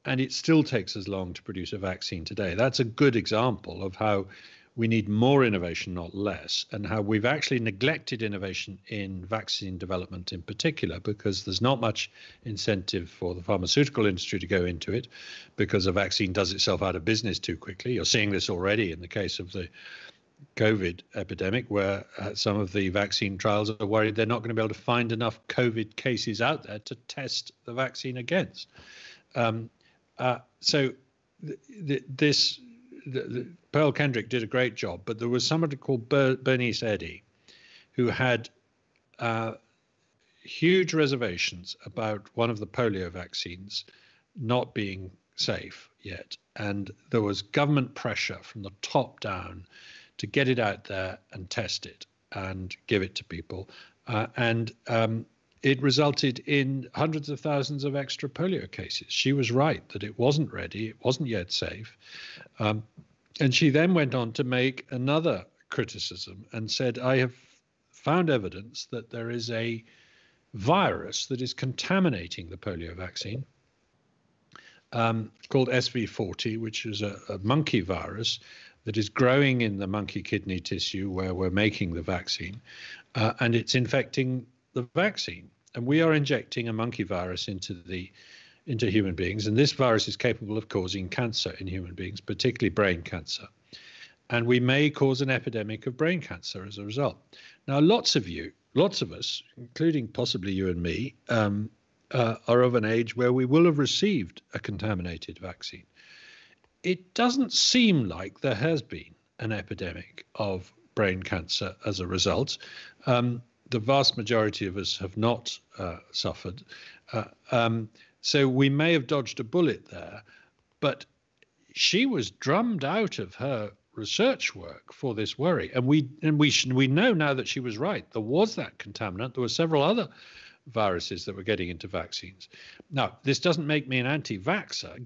and it still takes as long to produce a vaccine today. That's a good example of how we need more innovation, not less, and how we've actually neglected innovation in vaccine development in particular, because there's not much incentive for the pharmaceutical industry to go into it, because a vaccine does itself out of business too quickly. You're seeing this already in the case of the COVID epidemic, where some of the vaccine trials are worried they're not going to be able to find enough COVID cases out there to test the vaccine against. Pearl Kendrick did a great job, but there was somebody called Bernice Eddy who had huge reservations about one of the polio vaccines not being safe yet. And there was government pressure from the top down to get it out there and test it and give it to people. It resulted in hundreds of thousands of extra polio cases. She was right that it wasn't ready, it wasn't yet safe. And she then went on to make another criticism and said, I have found evidence that there is a virus that is contaminating the polio vaccine. called SV40, which is a monkey virus that is growing in the monkey kidney tissue where we're making the vaccine, and it's infecting the vaccine. And we are injecting a monkey virus into human beings, and this virus is capable of causing cancer in human beings, particularly brain cancer. And we may cause an epidemic of brain cancer as a result. Now, lots of us, including possibly you and me, are of an age where we will have received a contaminated vaccine. It doesn't seem like there has been an epidemic of brain cancer as a result. The vast majority of us have not suffered. So we may have dodged a bullet there, but she was drummed out of her research work for this worry. And we know now that she was right. There was that contaminant. There were several other viruses that were getting into vaccines. Now, this doesn't make me an anti-vaxxer.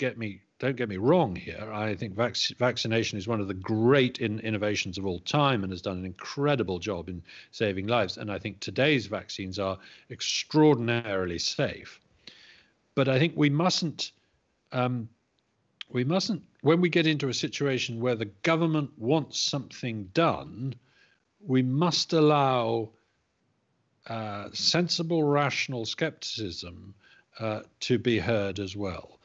Don't get me wrong here. I think vaccination is one of the great innovations of all time and has done an incredible job in saving lives. And I think today's vaccines are extraordinarily safe. But I think we mustn't, when we get into a situation where the government wants something done, we must allow sensible, rational skepticism to be heard as well.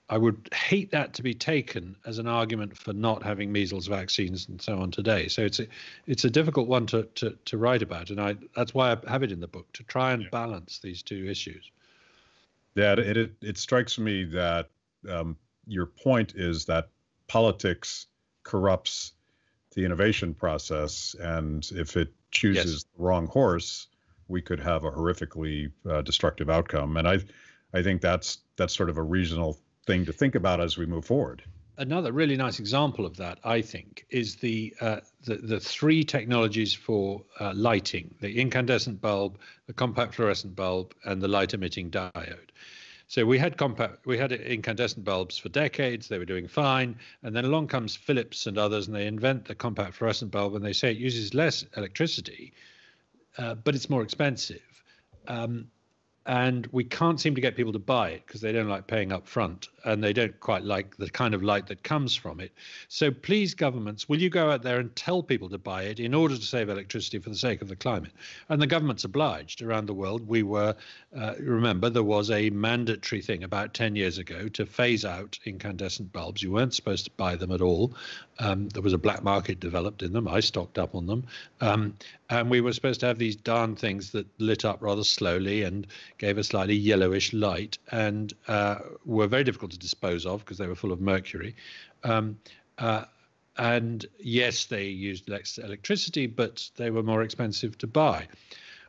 I would hate that to be taken as an argument for not having measles vaccines and so on today. So it's a difficult one to write about, and that's why I have it in the book, to try and balance these two issues. Yeah, it strikes me that your point is that politics corrupts the innovation process, and if it chooses the wrong horse, we could have a horrifically destructive outcome. And I think that's sort of a reasonable thing to think about as we move forward. Another really nice example of that, I think, is the three technologies for lighting: the incandescent bulb, the compact fluorescent bulb, and the light-emitting diode. So we had incandescent bulbs for decades. They were doing fine, and then along comes Philips and others, and they invent the compact fluorescent bulb, and they say it uses less electricity, but it's more expensive. And we can't seem to get people to buy it because they don't like paying up front, and they don't quite like the kind of light that comes from it. So please, governments, will you go out there and tell people to buy it in order to save electricity for the sake of the climate? And the government's obliged around the world. We were, remember, there was a mandatory thing about 10 years ago to phase out incandescent bulbs. You weren't supposed to buy them at all. There was a black market developed in them. I stocked up on them. And we were supposed to have these darn things that lit up rather slowly and gave a slightly yellowish light, and were very difficult to dispose of because they were full of mercury. And yes, they used less electricity, but they were more expensive to buy.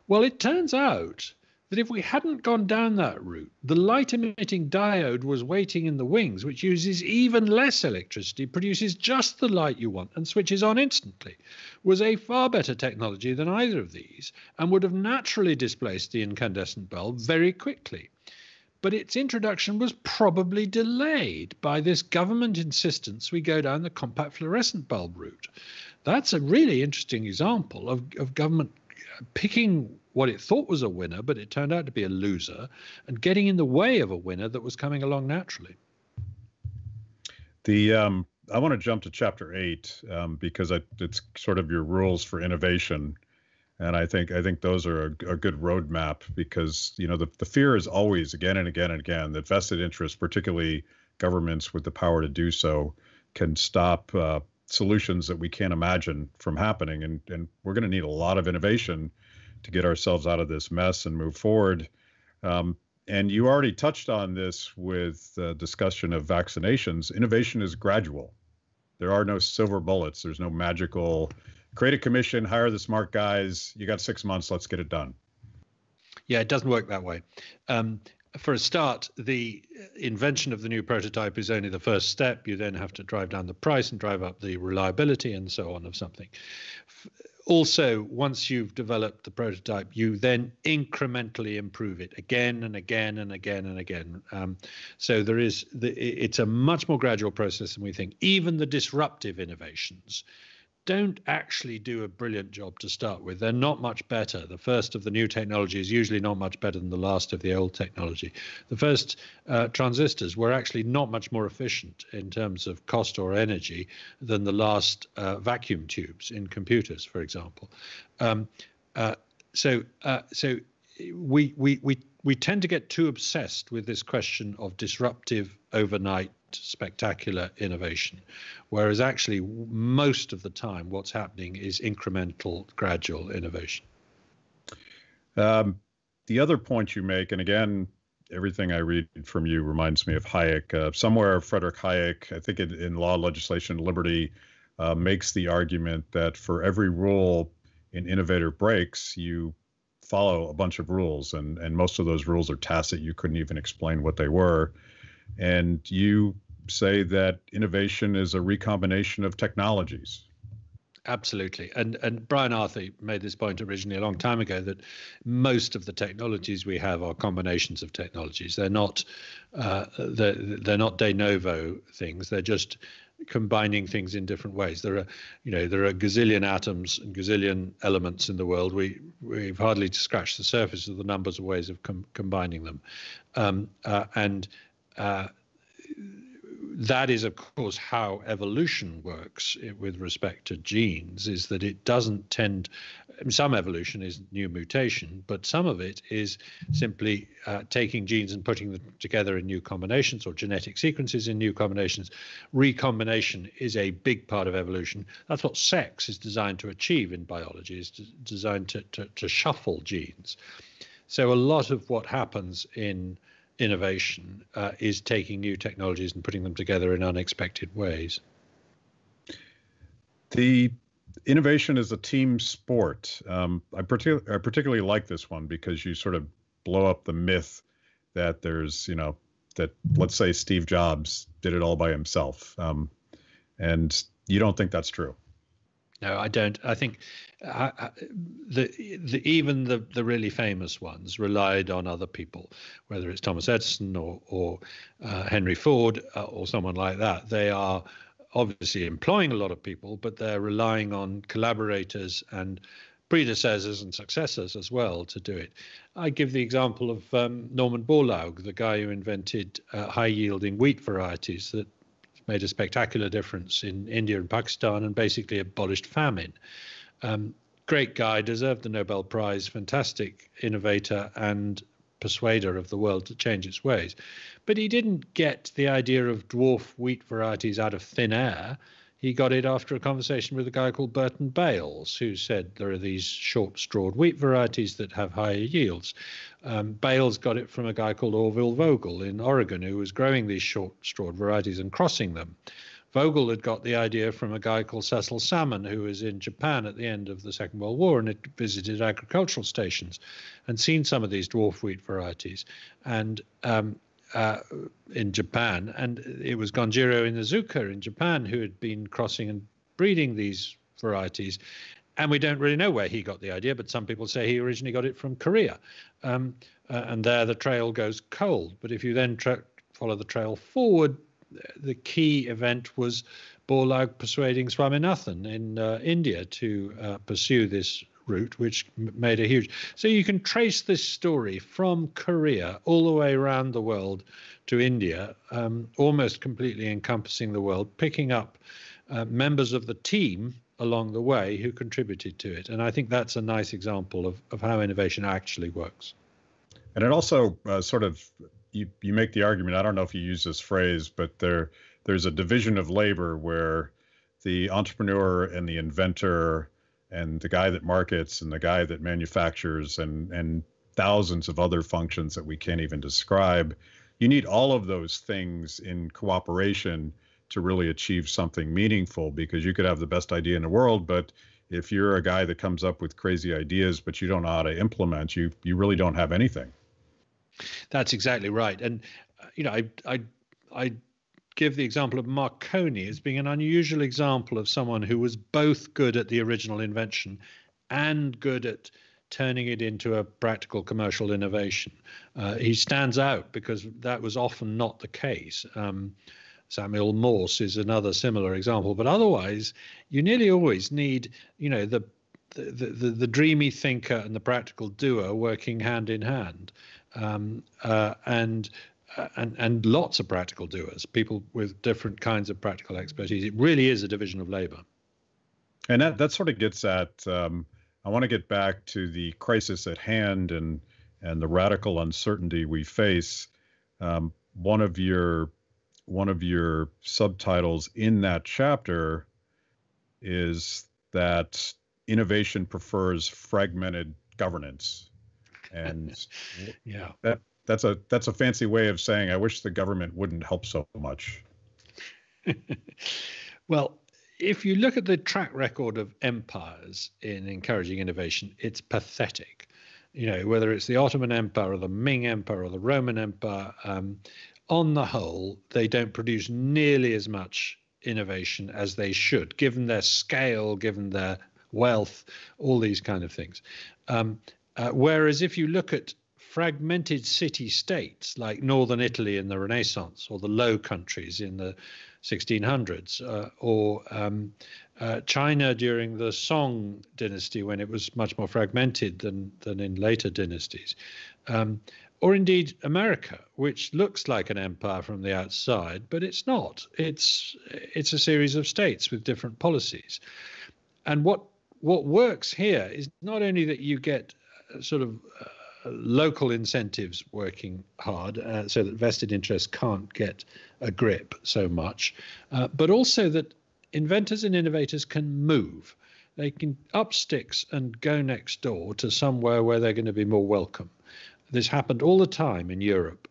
Well, it turns out that if we hadn't gone down that route, the light-emitting diode was waiting in the wings, which uses even less electricity, produces just the light you want, and switches on instantly, was a far better technology than either of these, and would have naturally displaced the incandescent bulb very quickly. But its introduction was probably delayed by this government insistence we go down the compact fluorescent bulb route. That's a really interesting example of government picking what it thought was a winner, but it turned out to be a loser, and getting in the way of a winner that was coming along naturally. I want to jump to chapter 8 because it's sort of your rules for innovation, and I think those are a good roadmap, because the fear is always again and again and again that vested interests, particularly governments with the power to do so, can stop solutions that we can't imagine from happening, and we're going to need a lot of innovation to get ourselves out of this mess and move forward. And you already touched on this with the discussion of vaccinations. Innovation is gradual. There are no silver bullets. There's no magical create a commission, hire the smart guys. You got 6 months. Let's get it done. Yeah, it doesn't work that way. For a start, the invention of the new prototype is only the first step. You then have to drive down the price and drive up the reliability and so on of something. Also, once you've developed the prototype, you then incrementally improve it again and again and again and again. So it's a much more gradual process than we think. Even the disruptive innovations don't actually do a brilliant job to start with. They're not much better. The first of the new technology is usually not much better than the last of the old technology. The first transistors were actually not much more efficient in terms of cost or energy than the last vacuum tubes in computers, for example. So we tend to get too obsessed with this question of disruptive, overnight, spectacular innovation, whereas actually most of the time what's happening is incremental, gradual innovation. The other point you make, and again, everything I read from you reminds me of Hayek. Somewhere Frederick Hayek, I think in Law, Legislation, Liberty, makes the argument that for every rule an innovator breaks, you follow a bunch of rules, and most of those rules are tacit. You couldn't even explain what they were. And you say that innovation is a recombination of technologies. Absolutely. And Brian Arthur made this point originally a long time ago, that most of the technologies we have are combinations of technologies. They're not de novo things. They're just combining things in different ways. There are a gazillion atoms and gazillion elements in the world. We've hardly scratched the surface of the numbers of ways of combining them. That is, of course, how evolution works with respect to genes, is that it doesn't tend, some evolution is new mutation, but some of it is simply taking genes and putting them together in new combinations, or genetic sequences in new combinations. Recombination is a big part of evolution. That's what sex is designed to achieve in biology, is designed to shuffle genes. So a lot of what happens in innovation is taking new technologies and putting them together in unexpected ways. The innovation is a team sport. I particularly like this one because you sort of blow up the myth that there's, that let's say Steve Jobs did it all by himself. And you don't think that's true? No, I don't. I think even the really famous ones relied on other people, whether it's Thomas Edison or Henry Ford or someone like that. They are obviously employing a lot of people, but they're relying on collaborators and predecessors and successors as well to do it. I give the example of Norman Borlaug, the guy who invented high-yielding wheat varieties that made a spectacular difference in India and Pakistan and basically abolished famine. Great guy, deserved the Nobel Prize, fantastic innovator and persuader of the world to change its ways. But he didn't get the idea of dwarf wheat varieties out of thin air. He got it after a conversation with a guy called Burton Bales, who said there are these short-strawed wheat varieties that have higher yields. Bales got it from a guy called Orville Vogel in Oregon, who was growing these short-strawed varieties and crossing them. Vogel had got the idea from a guy called Cecil Salmon, who was in Japan at the end of the Second World War and had visited agricultural stations and seen some of these dwarf wheat varieties and in Japan. And it was Gonjiro Inuzuka in Japan who had been crossing and breeding these varieties. And we don't really know where he got the idea, but some people say he originally got it from Korea. And there the trail goes cold. But if you then follow the trail forward, the key event was Borlaug persuading Swaminathan in India to pursue this route, which made a huge. So you can trace this story from Korea all the way around the world to India, almost completely encompassing the world, picking up members of the team along the way who contributed to it. And I think that's a nice example of how innovation actually works. And it also sort of, you make the argument, I don't know if you use this phrase, but there's a division of labor where the entrepreneur and the inventor and the guy that markets and the guy that manufactures and thousands of other functions that we can't even describe, you need all of those things in cooperation to really achieve something meaningful, because you could have the best idea in the world, but if you're a guy that comes up with crazy ideas, but you don't know how to implement, you really don't have anything. That's exactly right. And, I give the example of Marconi as being an unusual example of someone who was both good at the original invention and good at turning it into a practical commercial innovation. He stands out because that was often not the case. Samuel Morse is another similar example. But otherwise, you nearly always need, the dreamy thinker and the practical doer working hand in hand, and lots of practical doers, people with different kinds of practical expertise. It really is a division of labor. And that sort of gets at, I want to get back to the crisis at hand and the radical uncertainty we face. One of your subtitles in that chapter is that innovation prefers fragmented governance, and yeah, that's a fancy way of saying I wish the government wouldn't help so much. Well, if you look at the track record of empires in encouraging innovation, it's pathetic. Whether it's the Ottoman Empire or the Ming Empire or the Roman Empire, on the whole, they don't produce nearly as much innovation as they should, given their scale, given their wealth, all these kind of things. Whereas if you look at fragmented city-states like northern Italy in the Renaissance, or the Low Countries in the 1600s, or China during the Song dynasty, when it was much more fragmented than in later dynasties, or indeed America, which looks like an empire from the outside, but it's not. It's a series of states with different policies. And what works here is not only that you get sort of local incentives working hard, so that vested interests can't get a grip so much, but also that inventors and innovators can move. They can up sticks and go next door to somewhere where they're going to be more welcome. This happened all the time in Europe.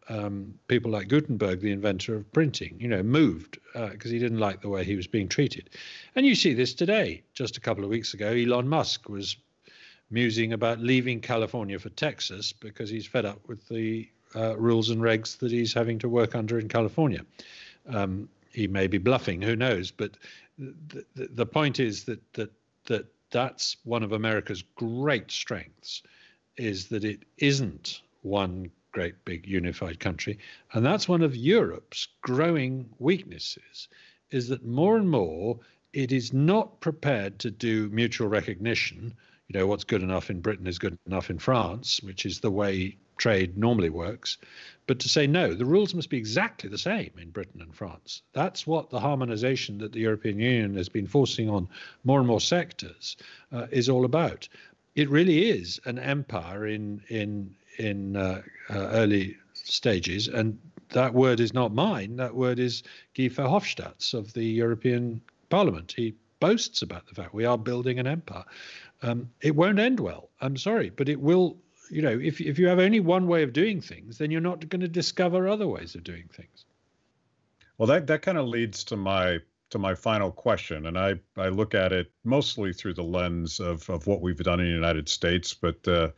People like Gutenberg, the inventor of printing, moved because he didn't like the way he was being treated. And you see this today. Just a couple of weeks ago, Elon Musk was musing about leaving California for Texas because he's fed up with the rules and regs that he's having to work under in California. He may be bluffing, who knows? But the point is that's one of America's great strengths, is that it isn't one great big unified country. And that's one of Europe's growing weaknesses, is that more and more it is not prepared to do mutual recognition. What's good enough in Britain is good enough in France, which is the way trade normally works. But to say, no, the rules must be exactly the same in Britain and France. That's what the harmonization that the European Union has been forcing on more and more sectors is all about. It really is an empire in early stages, and that word is not mine. That word is Guy Verhofstadt's of the European Parliament. He boasts about the fact we are building an empire. It won't end well. I'm sorry, but it will. If you have only one way of doing things, then you're not going to discover other ways of doing things. Well, that kind of leads to my final question, and I look at it mostly through the lens of what we've done in the United States, but the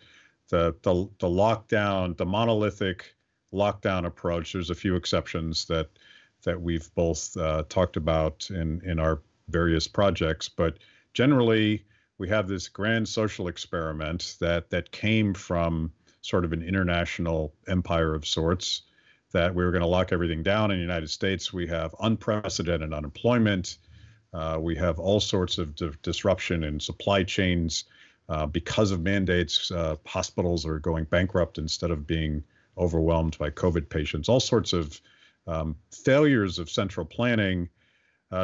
lockdown, the monolithic lockdown approach. There's a few exceptions that we've both talked about in our various projects, but generally we have this grand social experiment that came from sort of an international empire of sorts, that we were going to lock everything down in the United States. We have unprecedented unemployment. We have all sorts of disruption in supply chains because of mandates. Hospitals are going bankrupt instead of being overwhelmed by COVID patients. All sorts of failures of central planning.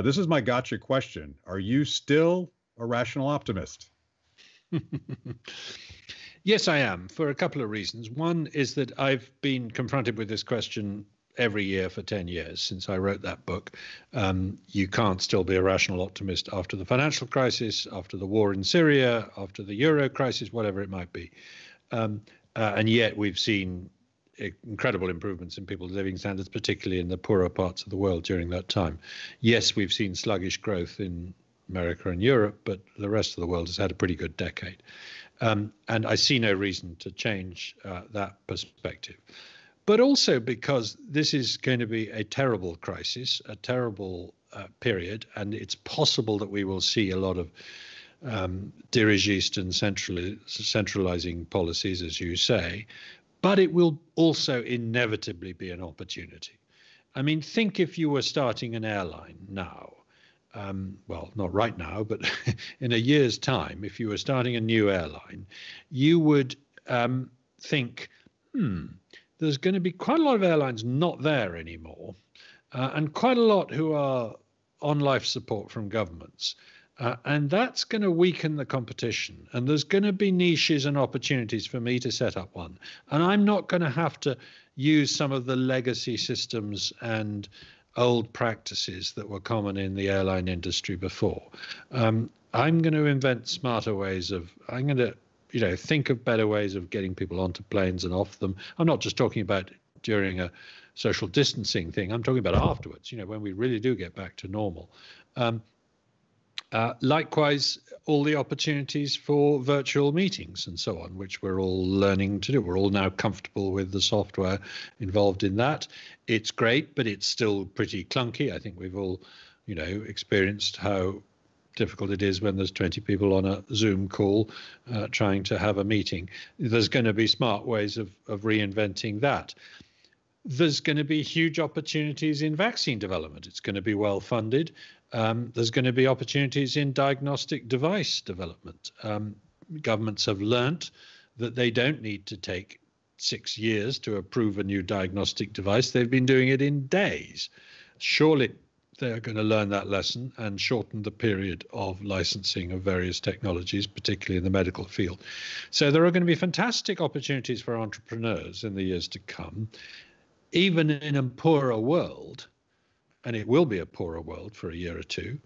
This is my gotcha question. Are you still a rational optimist? Yes, I am, for a couple of reasons. One is that I've been confronted with this question every year for 10 years since I wrote that book. You can't still be a rational optimist after the financial crisis, after the war in Syria, after the Euro crisis, whatever it might be. And yet we've seen incredible improvements in people's living standards, particularly in the poorer parts of the world during that time. Yes, we've seen sluggish growth in America and Europe, but the rest of the world has had a pretty good decade. And I see no reason to change that perspective. But also because this is going to be a terrible crisis, a terrible period, and it's possible that we will see a lot of dirigist and centralizing policies, as you say, but it will also inevitably be an opportunity. I mean, think if you were starting an airline now. Well, not right now, but in a year's time, if you were starting a new airline, you would think, there's going to be quite a lot of airlines not there anymore, and quite a lot who are on life support from governments. And that's going to weaken the competition. And there's going to be niches and opportunities for me to set up one. And I'm not going to have to use some of the legacy systems and old practices that were common in the airline industry before. I'm going to invent smarter ways I'm going to, think of better ways of getting people onto planes and off them. I'm not just talking about during a social distancing thing. I'm talking about afterwards, when we really do get back to normal. Likewise, all the opportunities for virtual meetings and so on, which we're all learning to do. We're all now comfortable with the software involved in that. It's great, but it's still pretty clunky. I think we've all, experienced how difficult it is when there's 20 people on a Zoom call trying to have a meeting. There's going to be smart ways of reinventing that. There's going to be huge opportunities in vaccine development. It's going to be well funded. There's going to be opportunities in diagnostic device development. Governments have learnt that they don't need to take 6 years to approve a new diagnostic device. They've been doing it in days. Surely they're going to learn that lesson and shorten the period of licensing of various technologies, particularly in the medical field. So there are going to be fantastic opportunities for entrepreneurs in the years to come, even in a poorer world. And it will be a poorer world for a year or two.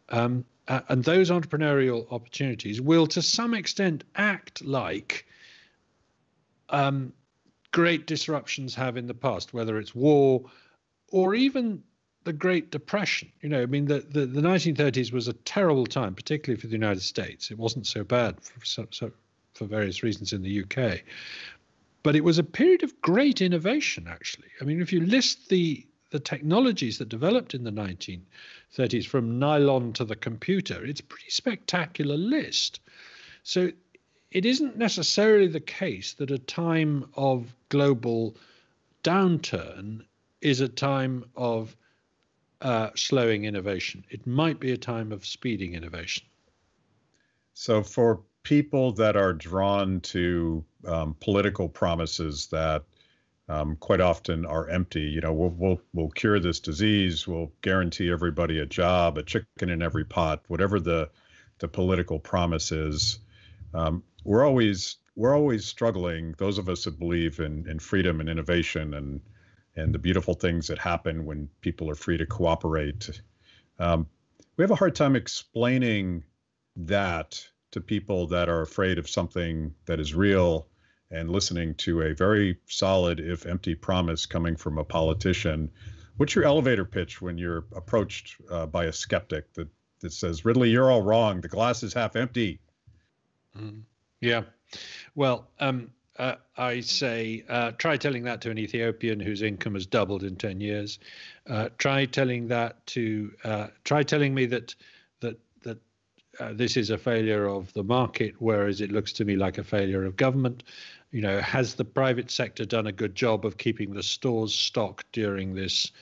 And those entrepreneurial opportunities will, to some extent, act like great disruptions have in the past, whether it's war or even the Great Depression. The 1930s was a terrible time, particularly for the United States. It wasn't so bad for various reasons in the UK. But it was a period of great innovation, actually. If you list the technologies that developed in the 1930s, from nylon to the computer, it's a pretty spectacular list. So it isn't necessarily the case that a time of global downturn is a time of slowing innovation. It might be a time of speeding innovation. So for people that are drawn to political promises that quite often are empty, we'll cure this disease, we'll guarantee everybody a job, a chicken in every pot, whatever the political promise is. We're always struggling. Those of us that believe in freedom and innovation and the beautiful things that happen when people are free to cooperate. We have a hard time explaining that to people that are afraid of something that is real, and listening to a very solid, if empty, promise coming from a politician. What's your elevator pitch when you're approached by a skeptic that says, Ridley, you're all wrong, the glass is half empty? Yeah. Well, I say, try telling that to an Ethiopian whose income has doubled in 10 years. Try telling me that this is a failure of the market, whereas it looks to me like a failure of government. Has the private sector done a good job of keeping the stores stocked during this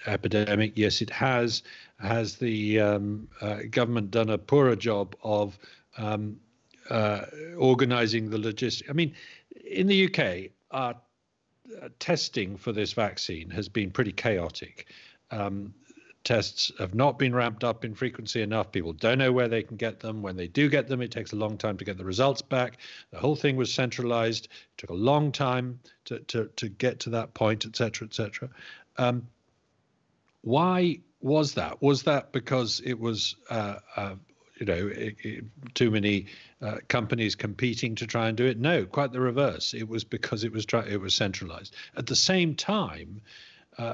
epidemic? Yes, it has. Has the government done a poorer job of organizing the logistics? In the UK, our testing for this vaccine has been pretty chaotic. Tests have not been ramped up in frequency enough. People don't know where they can get them. When they do get them, it takes a long time to get the results back. The whole thing was centralized. It took a long time to get to that point, et cetera, et cetera. Why was that? Was that because it was too many companies competing to try and do it? No, quite the reverse. It was because it was centralized. At the same time,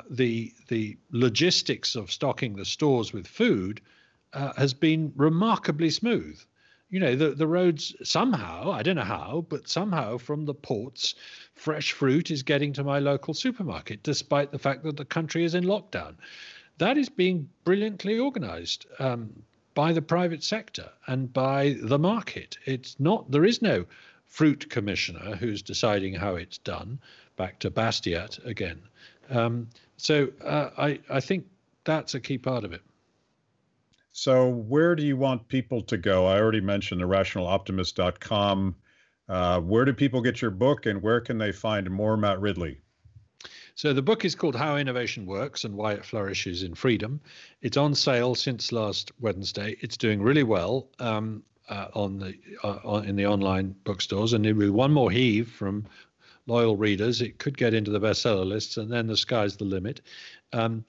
the logistics of stocking the stores with food has been remarkably smooth. The roads somehow, I don't know how, but somehow from the ports, fresh fruit is getting to my local supermarket, despite the fact that the country is in lockdown. That is being brilliantly organized by the private sector and by the market. There is no fruit commissioner who's deciding how it's done, back to Bastiat again. So I think that's a key part of it. So where do you want people to go? I already mentioned the rationaloptimist.com. Where do people get your book, and where can they find more Matt Ridley? So the book is called How Innovation Works and Why It Flourishes in Freedom. It's on sale since last Wednesday. It's doing really well in the online bookstores, and with one more heave from loyal readers, it could get into the bestseller lists, and then the sky's the limit. I'm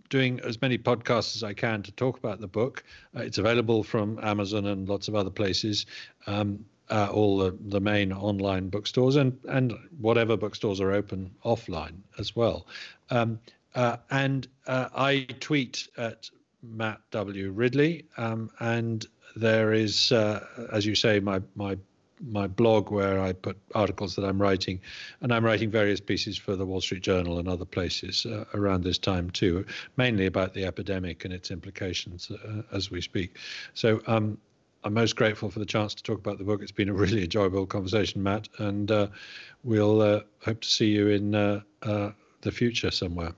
doing as many podcasts as I can to talk about the book. It's available from Amazon and lots of other places. All the main online bookstores and whatever bookstores are open offline as well. I tweet at Matt W. Ridley, and there is, as you say, my blog where I put articles that I'm writing, and I'm writing various pieces for the Wall Street Journal and other places around this time too, mainly about the epidemic and its implications as we speak. So I'm most grateful for the chance to talk about the book. It's been a really enjoyable conversation, Matt, and we'll hope to see you in the future somewhere.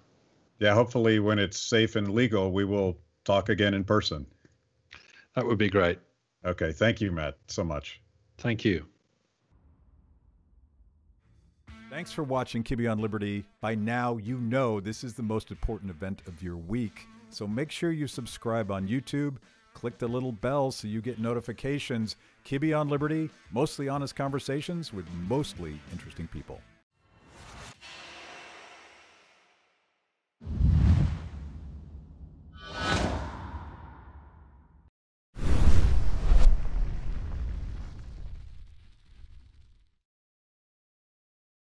Yeah, hopefully when it's safe and legal, we will talk again in person. That would be great. Okay, thank you, Matt, so much. Thank you. Thanks for watching Kibbe on Liberty. By now, you know this is the most important event of your week, so make sure you subscribe on YouTube. Click the little bell so you get notifications. Kibbe on Liberty, mostly honest conversations with mostly interesting people.